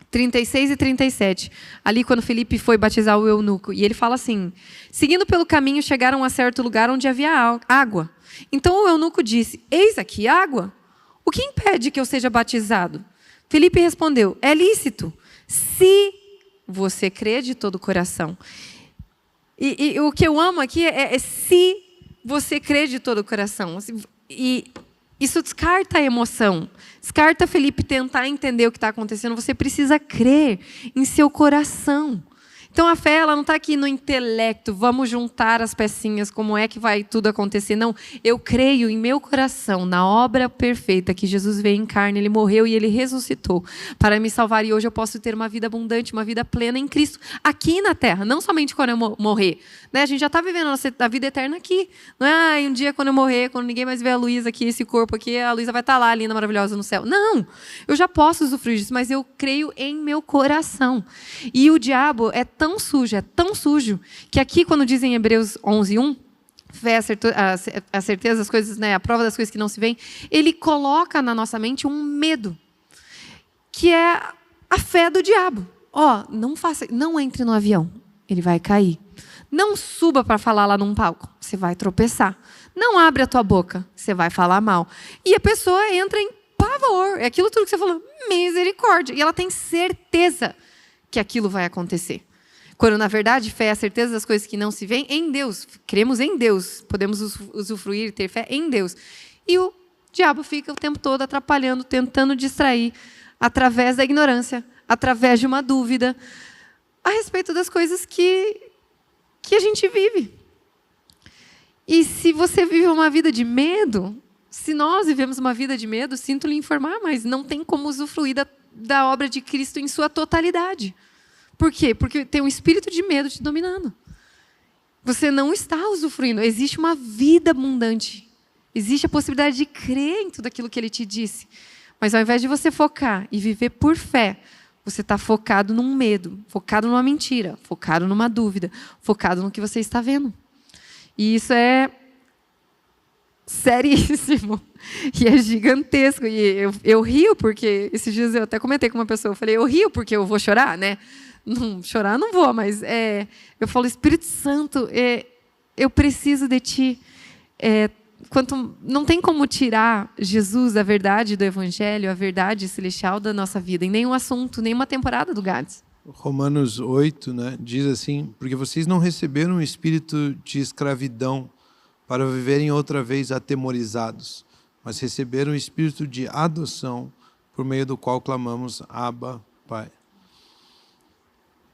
36 e 37. Ali quando Filipe foi batizar o eunuco. E ele fala assim, seguindo pelo caminho, chegaram a certo lugar onde havia água. Então o eunuco disse, eis aqui água. O que impede que eu seja batizado? Filipe respondeu, é lícito, se você crê de todo o coração. E o que eu amo aqui é se você crê de todo o coração. E isso descarta a emoção. Descarta Felipe tentar entender o que está acontecendo. Você precisa crer em seu coração. Então, a fé ela não está aqui no intelecto. Vamos juntar as pecinhas. Como é que vai tudo acontecer? Não. Eu creio em meu coração, na obra perfeita que Jesus veio em carne. Ele morreu e Ele ressuscitou para me salvar. E hoje eu posso ter uma vida abundante, uma vida plena em Cristo. Aqui na terra. Não somente quando eu morrer. Né? A gente já está vivendo a vida eterna aqui. Não é um dia quando eu morrer, quando ninguém mais vê a Luísa aqui, esse corpo aqui, a Luísa vai estar lá, linda, maravilhosa no céu. Não. Eu já posso usufruir disso, mas eu creio em meu coração. E o diabo é tão sujo, que aqui, quando dizem em Hebreus 11:1, fé, a certeza das coisas, né, a prova das coisas que não se veem, ele coloca na nossa mente um medo, que é a fé do diabo. Não entre no avião, ele vai cair. Não suba para falar lá num palco, você vai tropeçar. Não abre a tua boca, você vai falar mal. E a pessoa entra em pavor, é aquilo tudo que você falou, misericórdia, e ela tem certeza que aquilo vai acontecer. Quando, na verdade, fé é a certeza das coisas que não se veem em Deus. Cremos em Deus. Podemos usufruir, ter fé em Deus. E o diabo fica o tempo todo atrapalhando, tentando distrair, através da ignorância, através de uma dúvida, a respeito das coisas que a gente vive. E se você vive uma vida de medo, se nós vivemos uma vida de medo, sinto lhe informar, mas não tem como usufruir da obra de Cristo em sua totalidade. Por quê? Porque tem um espírito de medo te dominando. Você não está usufruindo. Existe uma vida abundante. Existe a possibilidade de crer em tudo aquilo que Ele te disse. Mas ao invés de você focar e viver por fé, você está focado num medo, focado numa mentira, focado numa dúvida, focado no que você está vendo. E isso é seríssimo. E é gigantesco. E eu rio porque, esses dias eu até comentei com uma pessoa, eu falei, eu rio porque eu vou chorar, né? Não, chorar não vou, mas eu falo, Espírito Santo, eu preciso de Ti. Não tem como tirar Jesus, a verdade do Evangelho, a verdade celestial da nossa vida, em nenhum assunto, nenhuma temporada do Gades. Romanos 8, né, diz assim, porque vocês não receberam um espírito de escravidão para viverem outra vez atemorizados, mas receberam um espírito de adoção, por meio do qual clamamos, Abba, Pai.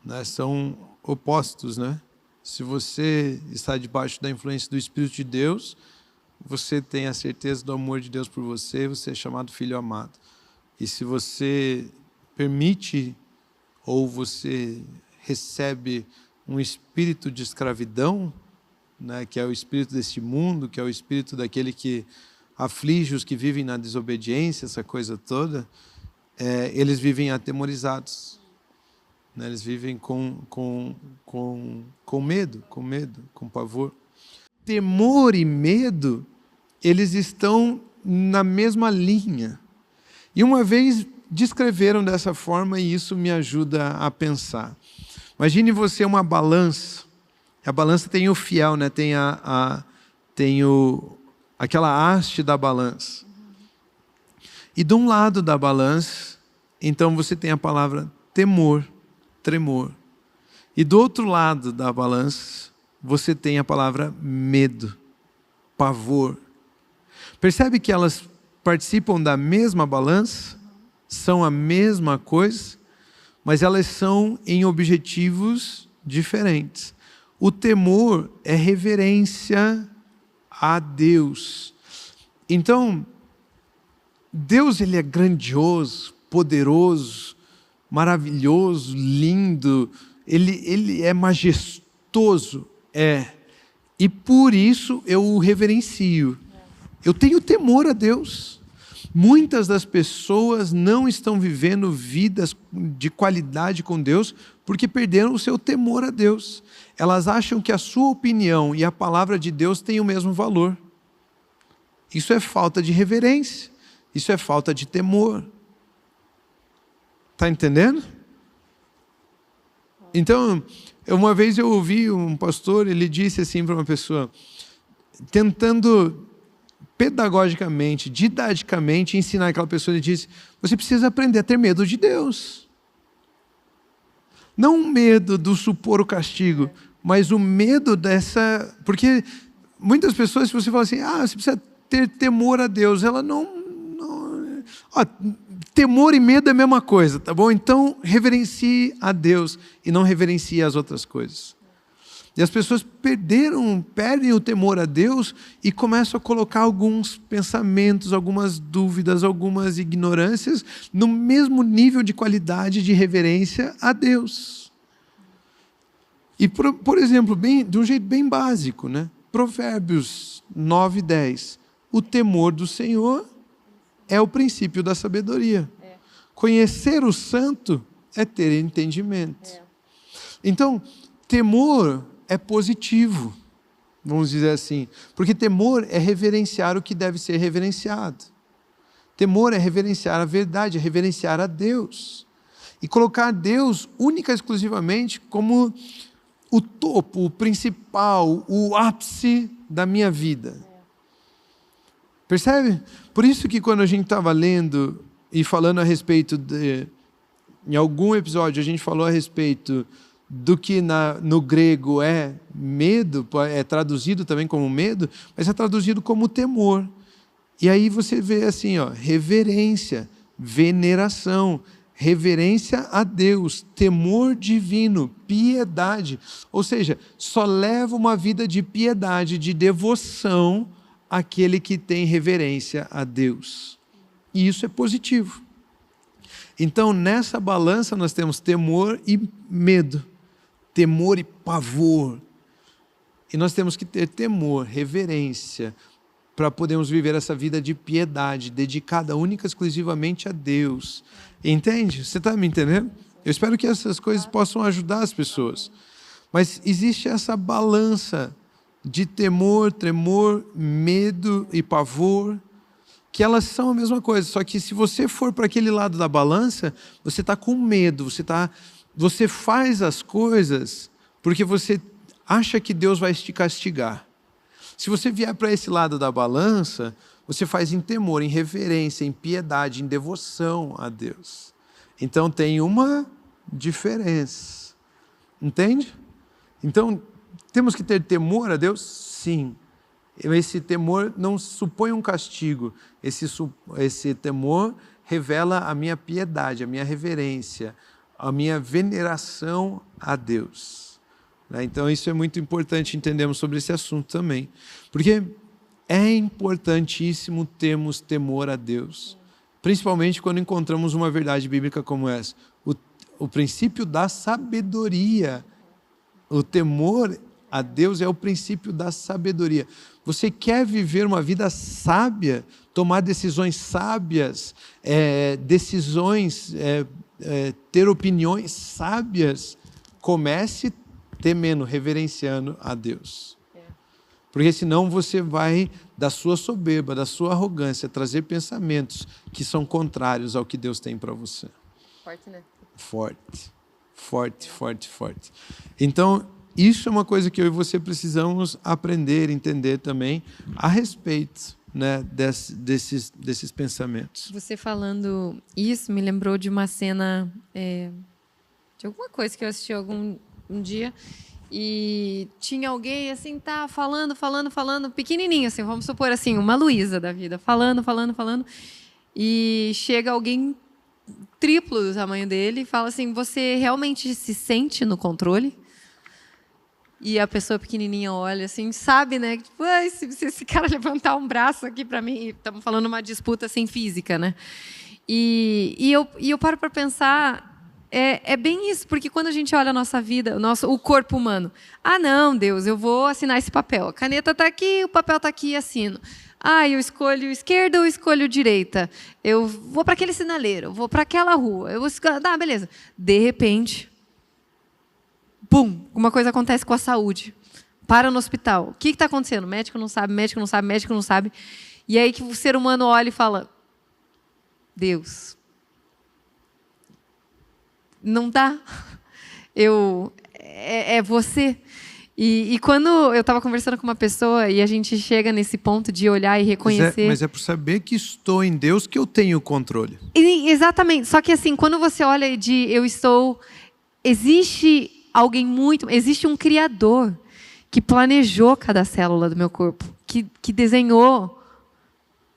Né, são opostos, né? Se você está debaixo da influência do Espírito de Deus, você tem a certeza do amor de Deus por você, você é chamado filho amado. E se você permite ou você recebe um espírito de escravidão, né, que é o espírito deste mundo, que é o espírito daquele que aflige os que vivem na desobediência, essa coisa toda, eles vivem atemorizados. Né, eles vivem com medo, com pavor. Temor e medo, eles estão na mesma linha. E uma vez descreveram dessa forma e isso me ajuda a pensar. Imagine você uma balança. A balança tem o fiel, né? Tem aquela haste da balança. E de um lado da balança, então você tem a palavra temor, tremor. E do outro lado da balança, você tem a palavra medo, pavor. Percebe que elas participam da mesma balança? São a mesma coisa, mas elas são em objetivos diferentes. O temor é reverência a Deus. Então, Deus, ele é grandioso, poderoso, maravilhoso, lindo, ele é majestoso, e por isso eu o reverencio. Eu tenho temor a Deus. Muitas das pessoas não estão vivendo vidas de qualidade com Deus porque perderam o seu temor a Deus. Elas acham que a sua opinião e a palavra de Deus têm o mesmo valor. Isso é falta de reverência. Isso é falta de temor. Está entendendo? Então, uma vez eu ouvi um pastor, ele disse assim para uma pessoa, tentando pedagogicamente, didaticamente ensinar aquela pessoa, ele disse, você precisa aprender a ter medo de Deus. Não o medo do supor o castigo, mas o medo dessa... Porque muitas pessoas, se você fala assim, você precisa ter temor a Deus, ela não... temor e medo é a mesma coisa, tá bom? Então, reverencie a Deus e não reverencie as outras coisas. E as pessoas perdem o temor a Deus e começam a colocar alguns pensamentos, algumas dúvidas, algumas ignorâncias no mesmo nível de qualidade de reverência a Deus. E, por exemplo, de um jeito bem básico, né? Provérbios 9:10. O temor do Senhor é o princípio da sabedoria. Conhecer o santo é ter entendimento. Então, temor é positivo, vamos dizer assim, porque temor é reverenciar o que deve ser reverenciado. Temor é reverenciar a verdade, é reverenciar a Deus. E colocar Deus única e exclusivamente como o topo, o principal, o ápice da minha vida. Percebe? Por isso que quando a gente estava lendo e falando a respeito em algum episódio a gente falou a respeito do que no grego é medo, é traduzido também como medo, mas é traduzido como temor. E aí você vê assim, reverência, veneração, reverência a Deus, temor divino, piedade. Ou seja, só leva uma vida de piedade, de devoção, aquele que tem reverência a Deus. E isso é positivo. Então, nessa balança nós temos temor e medo, temor e pavor. E nós temos que ter temor, reverência, para podermos viver essa vida de piedade, dedicada única e exclusivamente a Deus. Entende? Você está me entendendo? Eu espero que essas coisas possam ajudar as pessoas. Mas existe essa balança de temor, tremor, medo e pavor, que elas são a mesma coisa, só que se você for para aquele lado da balança, você está com medo, você faz as coisas porque você acha que Deus vai te castigar. Se você vier para esse lado da balança, você faz em temor, em reverência, em piedade, em devoção a Deus. Então tem uma diferença, entende? Então, temos que ter temor a Deus? Sim. Esse temor não supõe um castigo. Esse temor revela a minha piedade, a minha reverência, a minha veneração a Deus. Então, isso é muito importante entendermos sobre esse assunto também. Porque é importantíssimo termos temor a Deus. Principalmente quando encontramos uma verdade bíblica como essa. O princípio da sabedoria. O temor a Deus é o princípio da sabedoria. Você quer viver uma vida sábia, tomar decisões sábias, ter opiniões sábias, comece temendo, reverenciando a Deus. Porque senão você vai, da sua soberba, da sua arrogância, trazer pensamentos que são contrários ao que Deus tem para você. Forte, né? Forte. Então, isso é uma coisa que eu e você precisamos aprender, entender também a respeito, né, desses pensamentos. Você falando isso me lembrou de uma cena de alguma coisa que eu assisti um dia e tinha alguém assim, falando, pequenininho assim, vamos supor assim, uma Luísa da vida, falando e chega alguém triplo do tamanho dele e fala assim, você realmente se sente no controle? e a pessoa pequenininha olha assim, sabe, né? Tipo, ai, se esse cara levantar um braço aqui para mim, estamos falando uma disputa assim física, né? E eu paro para pensar, é bem isso, porque quando a gente olha a nossa vida, o corpo humano, não, Deus, eu vou assinar esse papel, a caneta está aqui, o papel está aqui e assino. Eu escolho esquerda ou escolho direita? Eu vou para aquele sinaleiro, eu vou para aquela rua. Beleza. De repente, pum, alguma coisa acontece com a saúde. Para no hospital. O que está acontecendo? Médico não sabe, médico não sabe, médico não sabe. E aí que o ser humano olha e fala, Deus, não dá. É você. E quando eu estava conversando com uma pessoa e a gente chega nesse ponto de olhar e reconhecer... Mas é por saber que estou em Deus que eu tenho o controle. Exatamente. Só que assim, quando você olha existe um Criador que planejou cada célula do meu corpo, que desenhou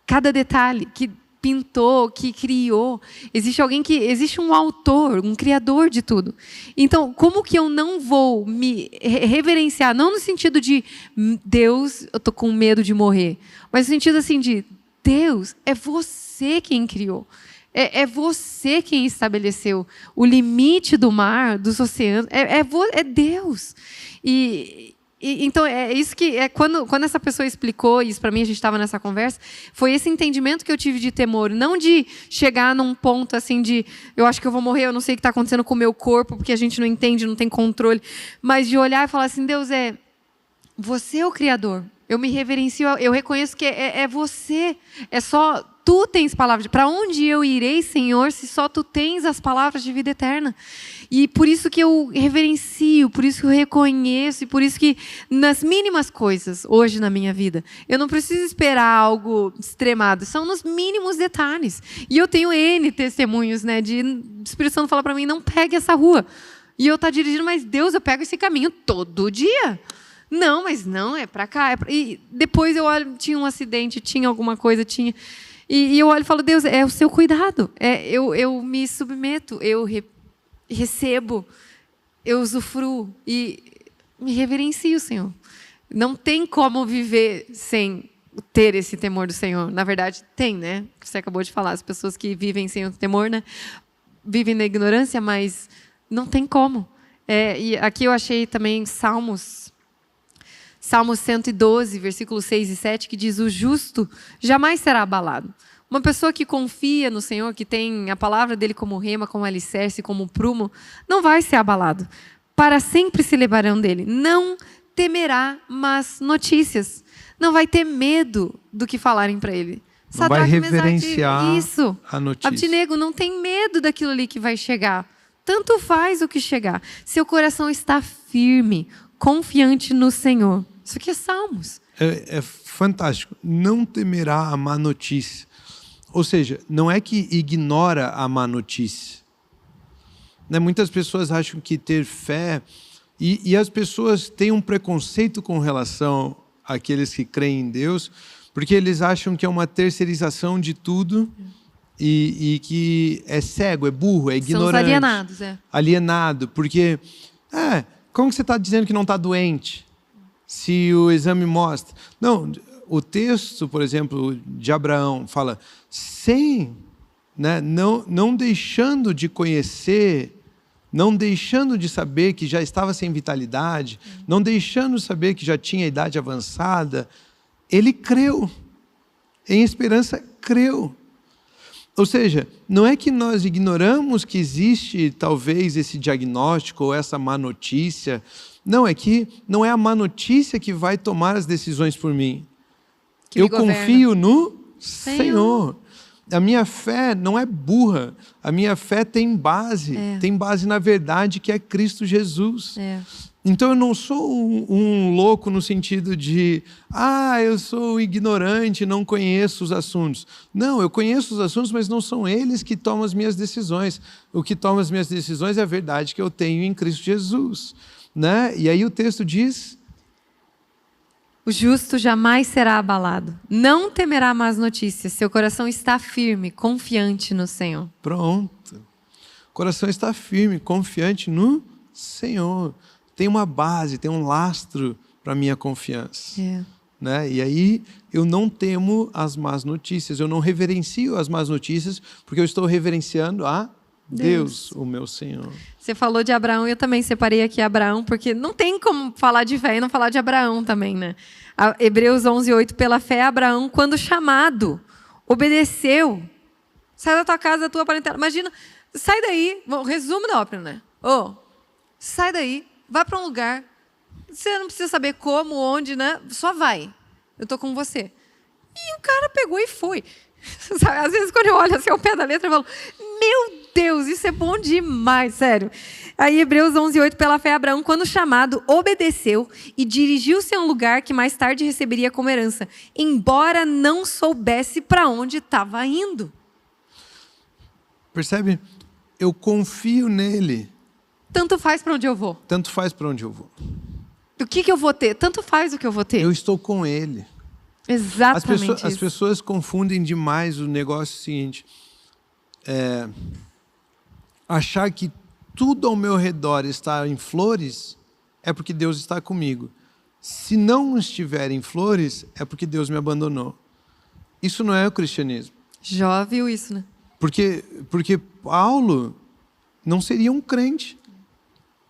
cada detalhe, que pintou, que criou. Existe um autor, um criador de tudo. Então, como que eu não vou me reverenciar, não no sentido de Deus, eu tô com medo de morrer, mas no sentido assim de Deus, é você quem criou. É você quem estabeleceu o limite do mar, dos oceanos. É Deus. Então, é isso que... Quando essa pessoa explicou isso para mim, a gente estava nessa conversa, foi esse entendimento que eu tive de temor. Não de chegar num ponto assim de... Eu acho que eu vou morrer, eu não sei o que está acontecendo com o meu corpo, porque a gente não entende, não tem controle. Mas de olhar e falar assim, Deus, você é o Criador. Eu me reverencio, eu reconheço que é você. É só... Tu tens palavras. Para onde eu irei, Senhor, se só Tu tens as palavras de vida eterna? E por isso que eu reverencio, por isso que eu reconheço, e por isso que nas mínimas coisas, hoje na minha vida, eu não preciso esperar algo extremado, são nos mínimos detalhes. E eu tenho N testemunhos, né, o Espírito Santo fala para mim, não pegue essa rua. E eu dirigindo, mas Deus, eu pego esse caminho todo dia. Não, mas não, é para cá. E depois eu olho, tinha um acidente, tinha alguma coisa, tinha... E eu olho e falo, Deus, é o seu cuidado. Eu me submeto, eu recebo, eu usufruo e me reverencio, Senhor. Não tem como viver sem ter esse temor do Senhor. Na verdade, tem, né? Você acabou de falar, as pessoas que vivem sem o temor, né? Vivem na ignorância, mas não tem como. E aqui eu achei também Salmos 112, versículos 6 e 7, que diz, o justo jamais será abalado. Uma pessoa que confia no Senhor, que tem a palavra dele como rema, como alicerce, como prumo, não vai ser abalado. Para sempre se lembrarão dele. Não temerá más notícias. Não vai ter medo do que falarem para ele. Não vai reverenciar isso. A notícia. Abdinego, não tem medo daquilo ali que vai chegar. Tanto faz o que chegar. Seu coração está firme, confiante no Senhor. Isso aqui é Salmos. É fantástico. Não temerá a má notícia. Ou seja, não é que ignora a má notícia. Né? Muitas pessoas acham que ter fé... E as pessoas têm um preconceito com relação àqueles que creem em Deus, porque eles acham que é uma terceirização de tudo e que é cego, é burro, é ignorante. São os alienados, Alienado, porque... como que você está dizendo que não está doente? Se o exame mostra... Não, o texto, por exemplo, de Abraão fala, não deixando de conhecer, não deixando de saber que já estava sem vitalidade, não deixando de saber que já tinha idade avançada, ele creu, em esperança creu. Ou seja, não é que nós ignoramos que existe talvez esse diagnóstico ou essa má notícia. Não, é que não é a má notícia que vai tomar as decisões por mim. Eu confio no Senhor. A minha fé não é burra. A minha fé tem base. Tem base na verdade que é Cristo Jesus. Então eu não sou um louco no sentido de eu sou ignorante, não conheço os assuntos. Não, eu conheço os assuntos, mas não são eles que tomam as minhas decisões. O que toma as minhas decisões é a verdade que eu tenho em Cristo Jesus. Né? E aí o texto diz... O justo jamais será abalado. Não temerá más notícias. Seu coração está firme, confiante no Senhor. Pronto. O coração está firme, confiante no Senhor. tem uma base, tem um lastro para a minha confiança. É. Né? E aí eu não temo as más notícias, eu não reverencio as más notícias, porque eu estou reverenciando a Deus, o meu Senhor. Você falou de Abraão, eu também separei aqui Abraão, porque não tem como falar de fé e não falar de Abraão também, né? Hebreus 11:8, pela fé Abraão, quando chamado, obedeceu. Sai da tua casa, da tua parentela. Imagina, sai daí, bom, resumo da ópera, né? Sai daí, vai para um lugar, você não precisa saber como, onde, né? Só vai, eu tô com você. E o cara pegou e foi. Sabe, às vezes quando eu olho assim ao pé da letra, eu falo, meu Deus, isso é bom demais, sério. Aí Hebreus 11:8, pela fé Abraão, quando chamado, obedeceu e dirigiu-se a um lugar que mais tarde receberia como herança, embora não soubesse para onde estava indo. Percebe? Eu confio nele. Tanto faz para onde eu vou. Tanto faz para onde eu vou. O que eu vou ter? Tanto faz o que eu vou ter. Eu estou com ele. Exatamente As pessoas confundem demais o negócio seguinte. Achar que tudo ao meu redor está em flores é porque Deus está comigo. Se não estiver em flores, é porque Deus me abandonou. Isso não é o cristianismo. Já viu isso, né? Porque Paulo não seria um crente.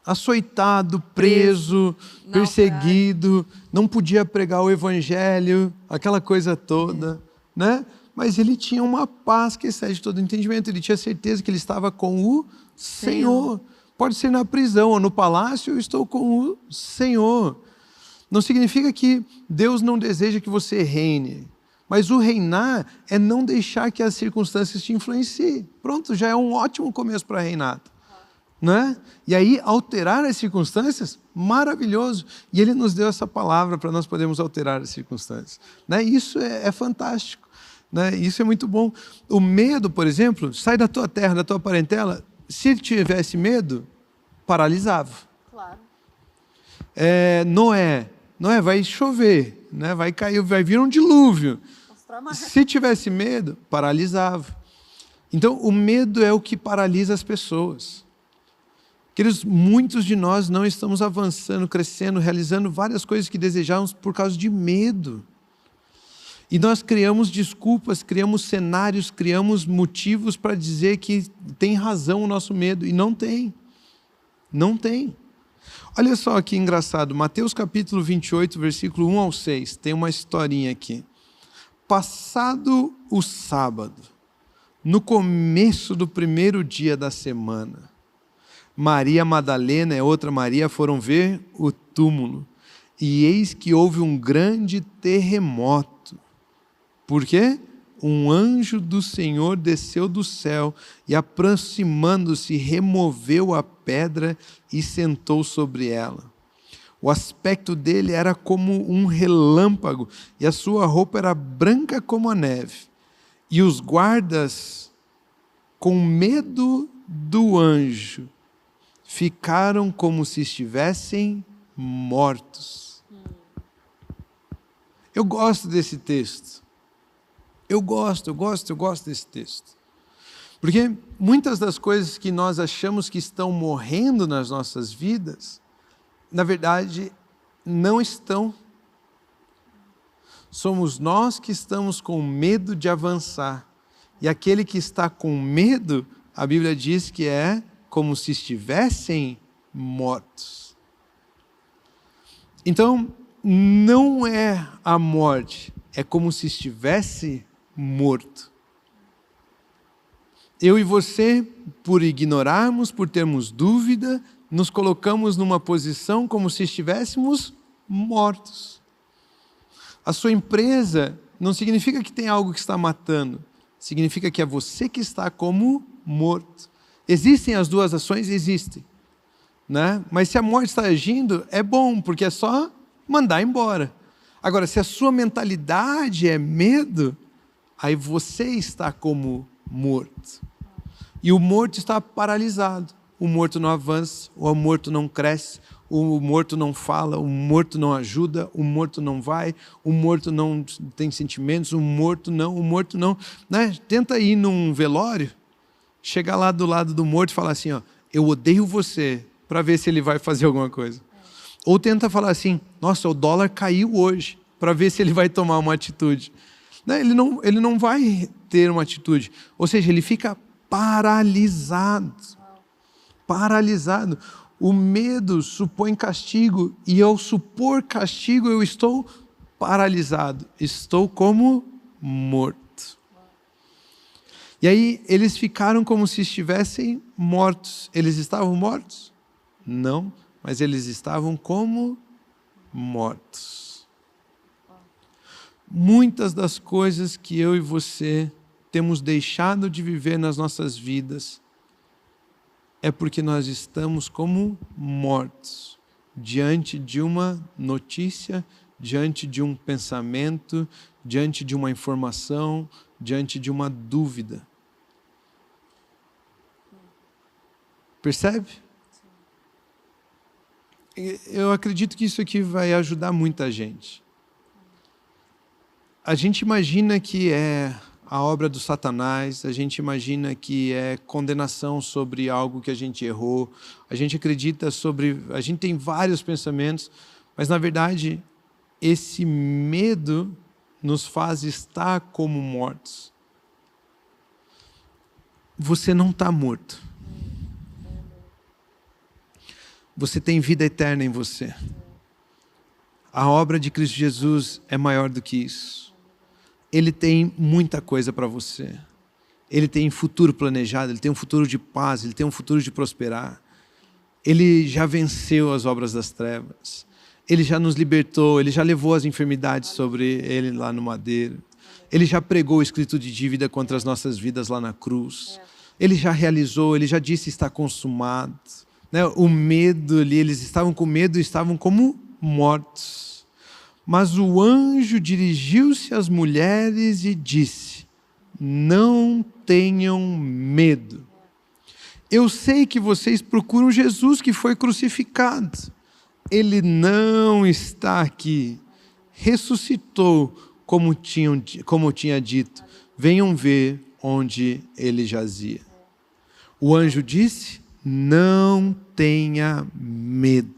Açoitado, preso, perseguido, não podia pregar o evangelho, aquela coisa toda, né? Mas ele tinha uma paz que excede todo entendimento, ele tinha certeza que ele estava com o Senhor. Pode ser na prisão ou no palácio, eu estou com o Senhor. Não significa que Deus não deseja que você reine, mas o reinar é não deixar que as circunstâncias te influenciem. Pronto, já é um ótimo começo para reinado. Né? E aí, alterar as circunstâncias, maravilhoso. E ele nos deu essa palavra para nós podermos alterar as circunstâncias. Né? Isso é fantástico. Né? Isso é muito bom. O medo, por exemplo, sai da tua terra, da tua parentela. Se ele tivesse medo, paralisava. Claro. Noé, vai chover, né? Vai cair, vai vir um dilúvio. Se tivesse medo, paralisava. Então, o medo é o que paralisa as pessoas. Queridos, muitos de nós não estamos avançando, crescendo, realizando várias coisas que desejávamos por causa de medo. E nós criamos desculpas, criamos cenários, criamos motivos para dizer que tem razão o nosso medo. E não tem. Não tem. Olha só que engraçado. Mateus capítulo 28, versículo 1 ao 6. Tem uma historinha aqui. Passado o sábado, no começo do primeiro dia da semana, Maria Madalena e outra Maria foram ver o túmulo. E eis que houve um grande terremoto. Por quê? Um anjo do Senhor desceu do céu e, aproximando-se, removeu a pedra e sentou sobre ela. O aspecto dele era como um relâmpago e a sua roupa era branca como a neve. E os guardas, com medo do anjo, ficaram como se estivessem mortos. Eu gosto desse texto. Eu gosto desse texto. Porque muitas das coisas que nós achamos que estão morrendo nas nossas vidas, na verdade, não estão. Somos nós que estamos com medo de avançar. E aquele que está com medo, a Bíblia diz que é como se estivessem mortos. Então, não é a morte, é como se estivesse morto. Eu e você, por ignorarmos, por termos dúvida, nos colocamos numa posição como se estivéssemos mortos. A sua empresa não significa que tem algo que está matando, significa que é você que está como morto. Existem as duas ações? Existem. Né? Mas se a morte está agindo, é bom, porque é só mandar embora. Agora, se a sua mentalidade é medo, aí você está como morto. E o morto está paralisado. O morto não avança, o morto não cresce, o morto não fala, o morto não ajuda, o morto não vai, o morto não tem sentimentos, o morto não. Né? Tenta ir num velório, chegar lá do lado do morto e falar assim, ó, eu odeio você, para ver se ele vai fazer alguma coisa. Ou tenta falar assim, nossa, o dólar caiu hoje, para ver se ele vai tomar uma atitude. Não, ele não vai ter uma atitude. Ou seja, ele fica paralisado. Paralisado. O medo supõe castigo, e ao supor castigo eu estou paralisado. Estou como morto. E aí eles ficaram como se estivessem mortos. Eles estavam mortos? Não, mas eles estavam como mortos. Muitas das coisas que eu e você temos deixado de viver nas nossas vidas é porque nós estamos como mortos diante de uma notícia, diante de um pensamento, diante de uma informação, diante de uma dúvida. Percebe? Eu acredito que isso aqui vai ajudar muita gente. A gente imagina que é a obra do Satanás, a gente imagina que é condenação sobre algo que a gente errou, a gente acredita a gente tem vários pensamentos, mas na verdade esse medo nos faz estar como mortos. Você não está morto. Você tem vida eterna em você. A obra de Cristo Jesus é maior do que isso. Ele tem muita coisa para você. Ele tem futuro planejado, ele tem um futuro de paz, ele tem um futuro de prosperar. Ele já venceu as obras das trevas. Ele já nos libertou, ele já levou as enfermidades sobre ele lá no madeiro. Ele já pregou o escrito de dívida contra as nossas vidas lá na cruz. Ele já realizou, ele já disse está consumado. O medo ali, eles estavam com medo e estavam como mortos. Mas o anjo dirigiu-se às mulheres e disse, não tenham medo. Eu sei que vocês procuram Jesus que foi crucificado. Ele não está aqui. Ressuscitou, como tinha dito. Venham ver onde ele jazia. O anjo disse, não tenha medo.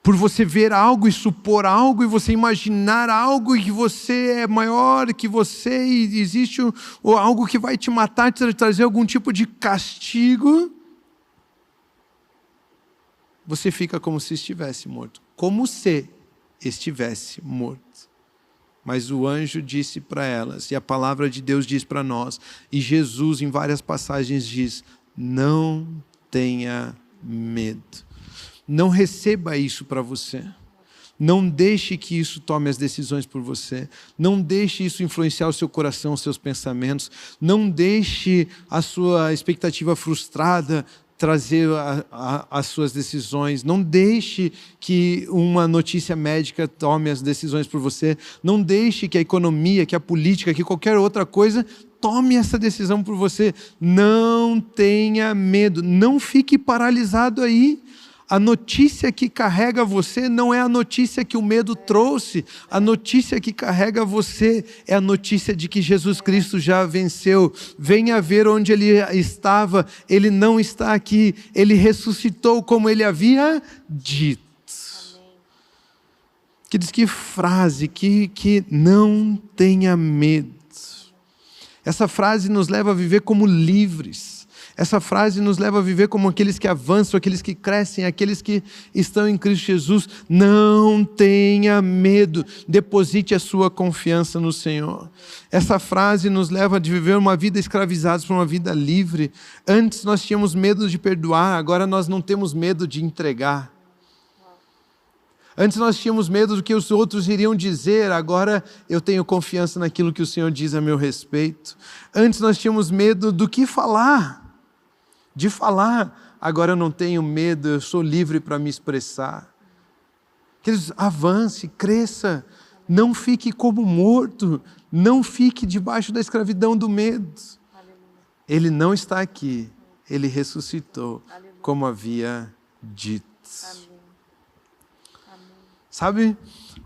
Por você ver algo e supor algo, e você imaginar algo, e que você é maior que você, e existe algo que vai te matar, te trazer algum tipo de castigo, você fica como se estivesse morto. Como se estivesse morto. Mas o anjo disse para elas, e a palavra de Deus diz para nós, e Jesus em várias passagens diz, não tenha medo. Não receba isso para você. Não deixe que isso tome as decisões por você. Não deixe isso influenciar o seu coração, os seus pensamentos. Não deixe a sua expectativa frustrada trazer as suas decisões. Não deixe que uma notícia médica tome as decisões por você. Não deixe que a economia, que a política, que qualquer outra coisa tome essa decisão por você. Não tenha medo. Não fique paralisado aí. A notícia que carrega você não é a notícia que o medo trouxe. A notícia que carrega você é a notícia de que Jesus Cristo já venceu. Venha ver onde ele estava. Ele não está aqui. Ele ressuscitou como ele havia dito. Que frase, que não tenha medo. Essa frase nos leva a viver como livres. Essa frase nos leva a viver como aqueles que avançam, aqueles que crescem, aqueles que estão em Cristo Jesus. Não tenha medo, deposite a sua confiança no Senhor. Essa frase nos leva a viver uma vida escravizados para uma vida livre. Antes nós tínhamos medo de perdoar, agora nós não temos medo de entregar. Antes nós tínhamos medo do que os outros iriam dizer, agora eu tenho confiança naquilo que o Senhor diz a meu respeito. Antes nós tínhamos medo do que falar. De falar, agora eu não tenho medo, eu sou livre para me expressar. Queridos, avance, cresça, não fique como morto, não fique debaixo da escravidão do medo. Ele não está aqui, ele ressuscitou, como havia dito. Sabe,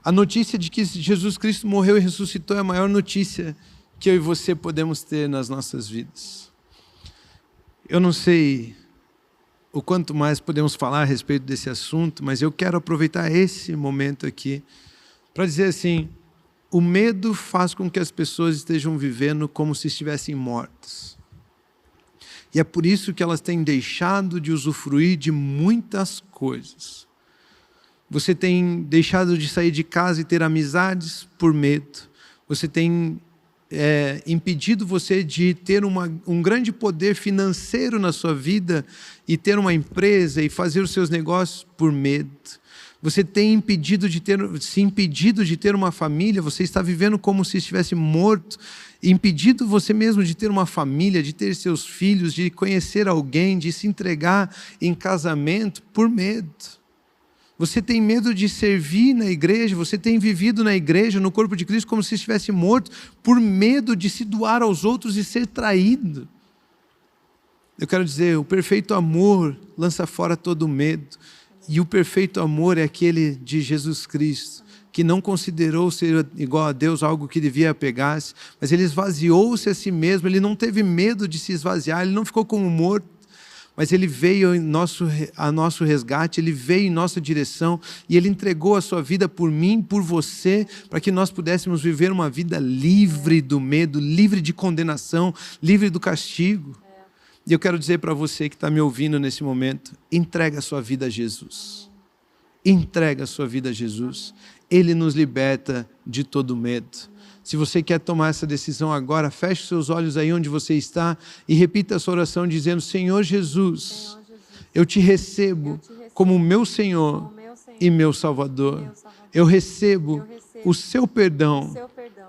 a notícia de que Jesus Cristo morreu e ressuscitou é a maior notícia que eu e você podemos ter nas nossas vidas. Eu não sei o quanto mais podemos falar a respeito desse assunto, mas eu quero aproveitar esse momento aqui para dizer assim, o medo faz com que as pessoas estejam vivendo como se estivessem mortas. E é por isso que elas têm deixado de usufruir de muitas coisas. Você tem deixado de sair de casa e ter amizades por medo. Você tem impedido você de ter um grande poder financeiro na sua vida e ter uma empresa e fazer os seus negócios por medo. Você tem se impedido de ter uma família, você está vivendo como se estivesse morto, impedido você mesmo de ter uma família, de ter seus filhos, de conhecer alguém, de se entregar em casamento por medo. Você tem medo de servir na igreja, você tem vivido na igreja, no corpo de Cristo, como se estivesse morto, por medo de se doar aos outros e ser traído. Eu quero dizer, o perfeito amor lança fora todo medo. E o perfeito amor é aquele de Jesus Cristo, que não considerou ser igual a Deus algo que devia apegar-se, mas ele esvaziou-se a si mesmo, ele não teve medo de se esvaziar, ele não ficou como morto. Mas ele veio a nosso resgate, ele veio em nossa direção e ele entregou a sua vida por mim, por você, para que nós pudéssemos viver uma vida livre do medo, livre de condenação, livre do castigo. E eu quero dizer para você que está me ouvindo nesse momento, entrega a sua vida a Jesus. Entrega a sua vida a Jesus. Ele nos liberta de todo medo. Se você quer tomar essa decisão agora, feche seus olhos aí onde você está e repita a sua oração dizendo, Senhor Jesus, eu te recebo como meu Senhor e meu Salvador. Eu recebo o seu perdão.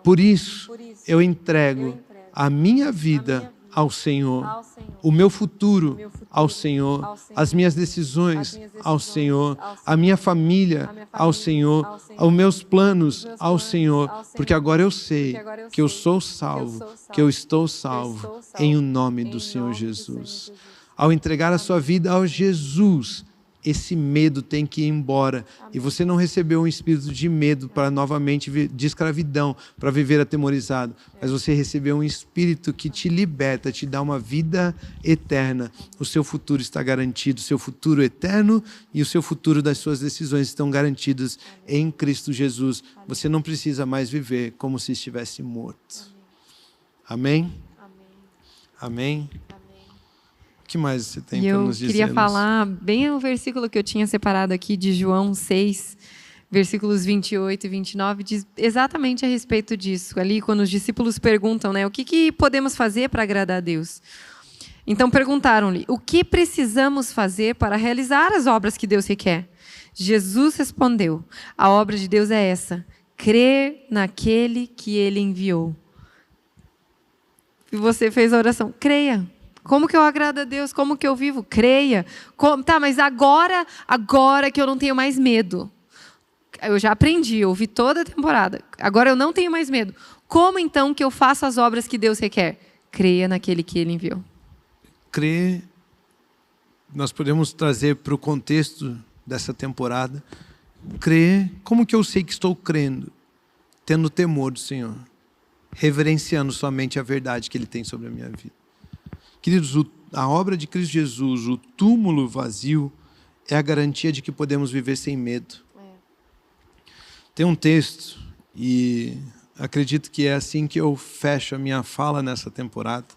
Por isso, eu entrego a minha vida ao Senhor, o meu futuro ao Senhor, as minhas decisões ao Senhor, a minha família ao Senhor, os meus planos ao Senhor, porque agora eu sei que eu sou salvo, que eu estou salvo em o nome do Senhor Jesus. Ao entregar a sua vida ao Jesus, esse medo tem que ir embora. E você não recebeu um espírito de medo para novamente, de escravidão, para viver atemorizado. Mas você recebeu um espírito que te liberta, te dá uma vida eterna. O seu futuro está garantido, o seu futuro eterno e o seu futuro das suas decisões estão garantidos em Cristo Jesus. Você não precisa mais viver como se estivesse morto. Amém? Amém? O que mais você tem para nos dizer? Eu queria falar bem o versículo que eu tinha separado aqui de João 6, versículos 28 e 29, diz exatamente a respeito disso. Ali, quando os discípulos perguntam, né, o que podemos fazer para agradar a Deus? Então perguntaram-lhe, o que precisamos fazer para realizar as obras que Deus requer? Jesus respondeu, a obra de Deus é essa, crer naquele que Ele enviou. E você fez a oração, creia. Como que eu agrado a Deus? Como que eu vivo? Creia. Tá, mas agora que eu não tenho mais medo. Eu já aprendi, eu ouvi toda a temporada. Agora eu não tenho mais medo. Como então que eu faço as obras que Deus requer? Creia naquele que Ele enviou. Crer, nós podemos trazer para o contexto dessa temporada. Crer, como que eu sei que estou crendo? Tendo temor do Senhor. Reverenciando somente a verdade que Ele tem sobre a minha vida. Queridos, a obra de Cristo Jesus, o túmulo vazio, é a garantia de que podemos viver sem medo. Tem um texto, e acredito que é assim que eu fecho a minha fala nessa temporada,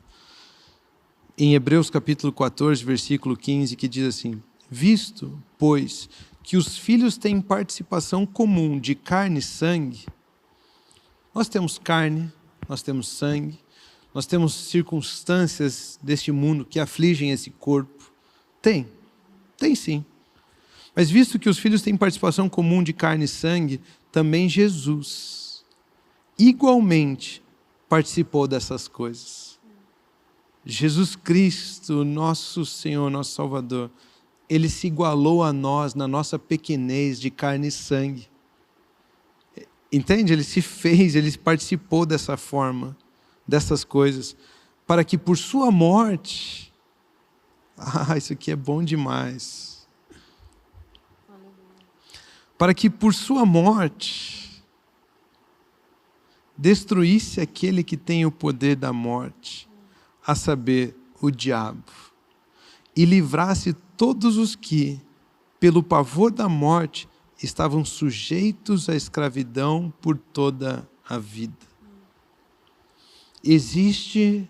em Hebreus capítulo 14, versículo 15, que diz assim, visto, pois, que os filhos têm participação comum de carne e sangue, nós temos carne, nós temos sangue, nós temos circunstâncias deste mundo que afligem esse corpo. Tem sim. Mas visto que os filhos têm participação comum de carne e sangue, também Jesus igualmente participou dessas coisas. Jesus Cristo, nosso Senhor, nosso Salvador, Ele se igualou a nós na nossa pequenez de carne e sangue. Entende? Ele se fez, Ele participou dessa forma, dessas coisas, para que por sua morte, isso aqui é bom demais, para que por sua morte, destruísse aquele que tem o poder da morte, a saber, o diabo, e livrasse todos os que, pelo pavor da morte, estavam sujeitos à escravidão por toda a vida. Existe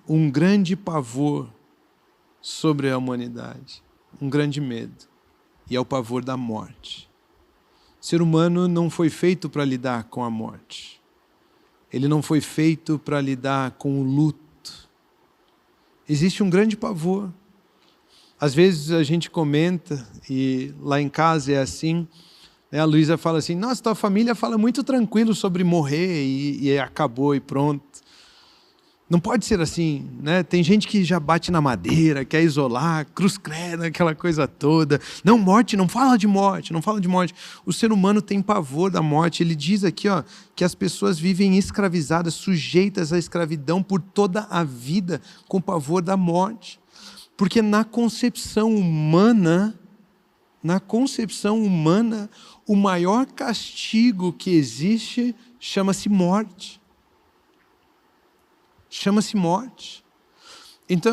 um grande pavor sobre a humanidade, um grande medo, e é o pavor da morte. O ser humano não foi feito para lidar com a morte. Ele não foi feito para lidar com o luto. Existe um grande pavor. Às vezes a gente comenta, e lá em casa é assim, né? A Luísa fala assim, nossa, tua família fala muito tranquilo sobre morrer e acabou e pronto. Não pode ser assim, né? Tem gente que já bate na madeira, quer isolar, cruz credo, aquela coisa toda. Não, morte, não fala de morte, não fala de morte. O ser humano tem pavor da morte. Ele diz aqui, ó, que as pessoas vivem escravizadas, sujeitas à escravidão por toda a vida, com pavor da morte. Porque na concepção humana, o maior castigo que existe chama-se morte. Chama-se morte. Então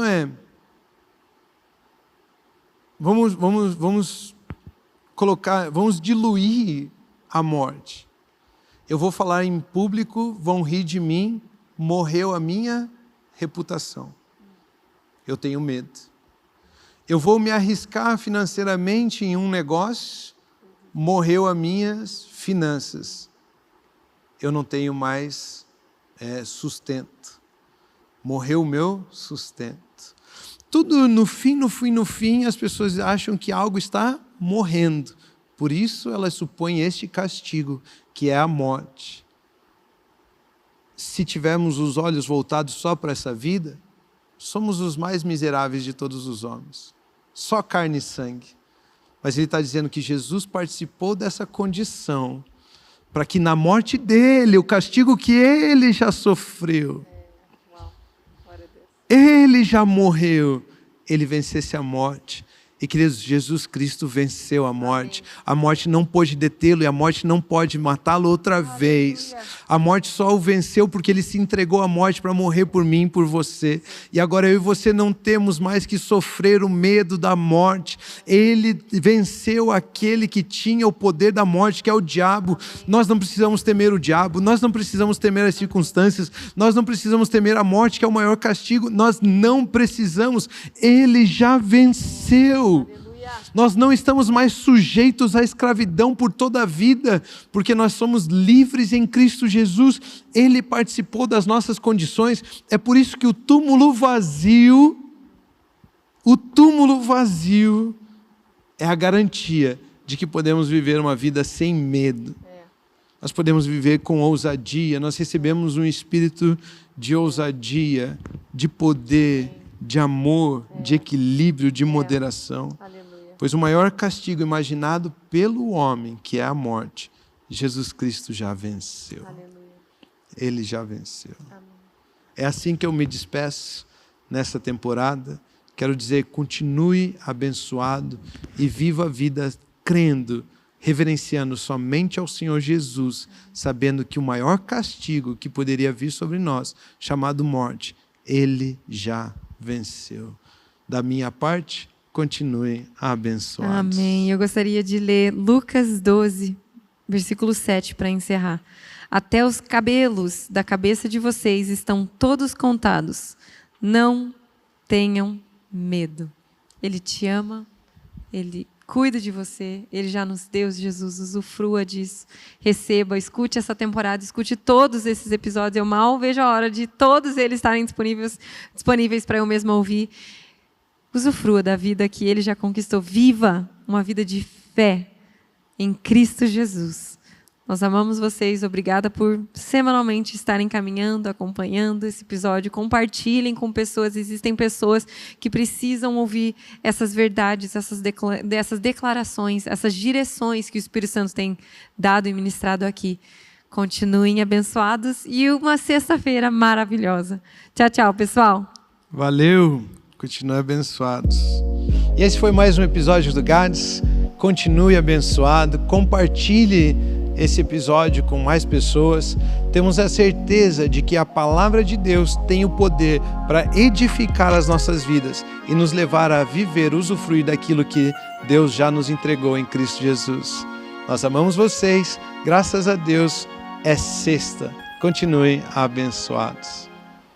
vamos diluir a morte. Eu vou falar em público, vão rir de mim, morreu a minha reputação. Eu tenho medo. Eu vou me arriscar financeiramente em um negócio, morreu as minhas finanças. Eu não tenho mais sustento. Morreu o meu sustento. Tudo no fim, as pessoas acham que algo está morrendo. Por isso elas supõem este castigo, que é a morte. Se tivermos os olhos voltados só para essa vida, somos os mais miseráveis de todos os homens. Só carne e sangue. Mas ele está dizendo que Jesus participou dessa condição, para que na morte dele, o castigo que ele já sofreu, ele já morreu, ele vencesse a morte. E, queridos, Jesus Cristo venceu a morte. A morte não pôde detê-lo e a morte não pode matá-lo outra vez. A morte só o venceu porque ele se entregou à morte para morrer por mim e por você. E agora eu e você não temos mais que sofrer o medo da morte. Ele venceu aquele que tinha o poder da morte, que é o diabo. Nós não precisamos temer o diabo, nós não precisamos temer as circunstâncias, nós não precisamos temer a morte, que é o maior castigo. Nós não precisamos, ele já venceu. Nós não estamos mais sujeitos à escravidão por toda a vida, porque nós somos livres em Cristo Jesus. Ele participou das nossas condições. É por isso que o túmulo vazio é a garantia de que podemos viver uma vida sem medo. Nós podemos viver com ousadia. Nós recebemos um espírito de ousadia, de poder, de amor, de equilíbrio, de moderação. Pois o maior castigo imaginado pelo homem, que é a morte, Jesus Cristo já venceu. Ele já venceu. É assim que eu me despeço nessa temporada. Quero dizer, continue abençoado e viva a vida crendo, reverenciando somente ao Senhor Jesus, sabendo que o maior castigo que poderia vir sobre nós, chamado morte, Ele já venceu. Da minha parte, continue abençoados. Amém. Eu gostaria de ler Lucas 12, versículo 7, para encerrar. Até os cabelos da cabeça de vocês estão todos contados. Não tenham medo. Ele te ama, Ele cuida de você, Ele já nos deu, Jesus, usufrua disso. Receba, escute essa temporada, escute todos esses episódios. Eu mal vejo a hora de todos eles estarem disponíveis para eu mesma ouvir. Usufrua da vida que Ele já conquistou. Viva uma vida de fé em Cristo Jesus. Nós amamos vocês. Obrigada por semanalmente estarem caminhando, acompanhando esse episódio. Compartilhem com pessoas. Existem pessoas que precisam ouvir essas verdades, essas declarações, essas direções que o Espírito Santo tem dado e ministrado aqui. Continuem abençoados e uma sexta-feira maravilhosa. Tchau, tchau, pessoal. Valeu. Continue abençoados. E esse foi mais um episódio do GADS. Continue abençoado. Compartilhe esse episódio com mais pessoas, temos a certeza de que a palavra de Deus tem o poder para edificar as nossas vidas e nos levar a viver, usufruir daquilo que Deus já nos entregou em Cristo Jesus. Nós amamos vocês, graças a Deus, é sexta. Continuem abençoados.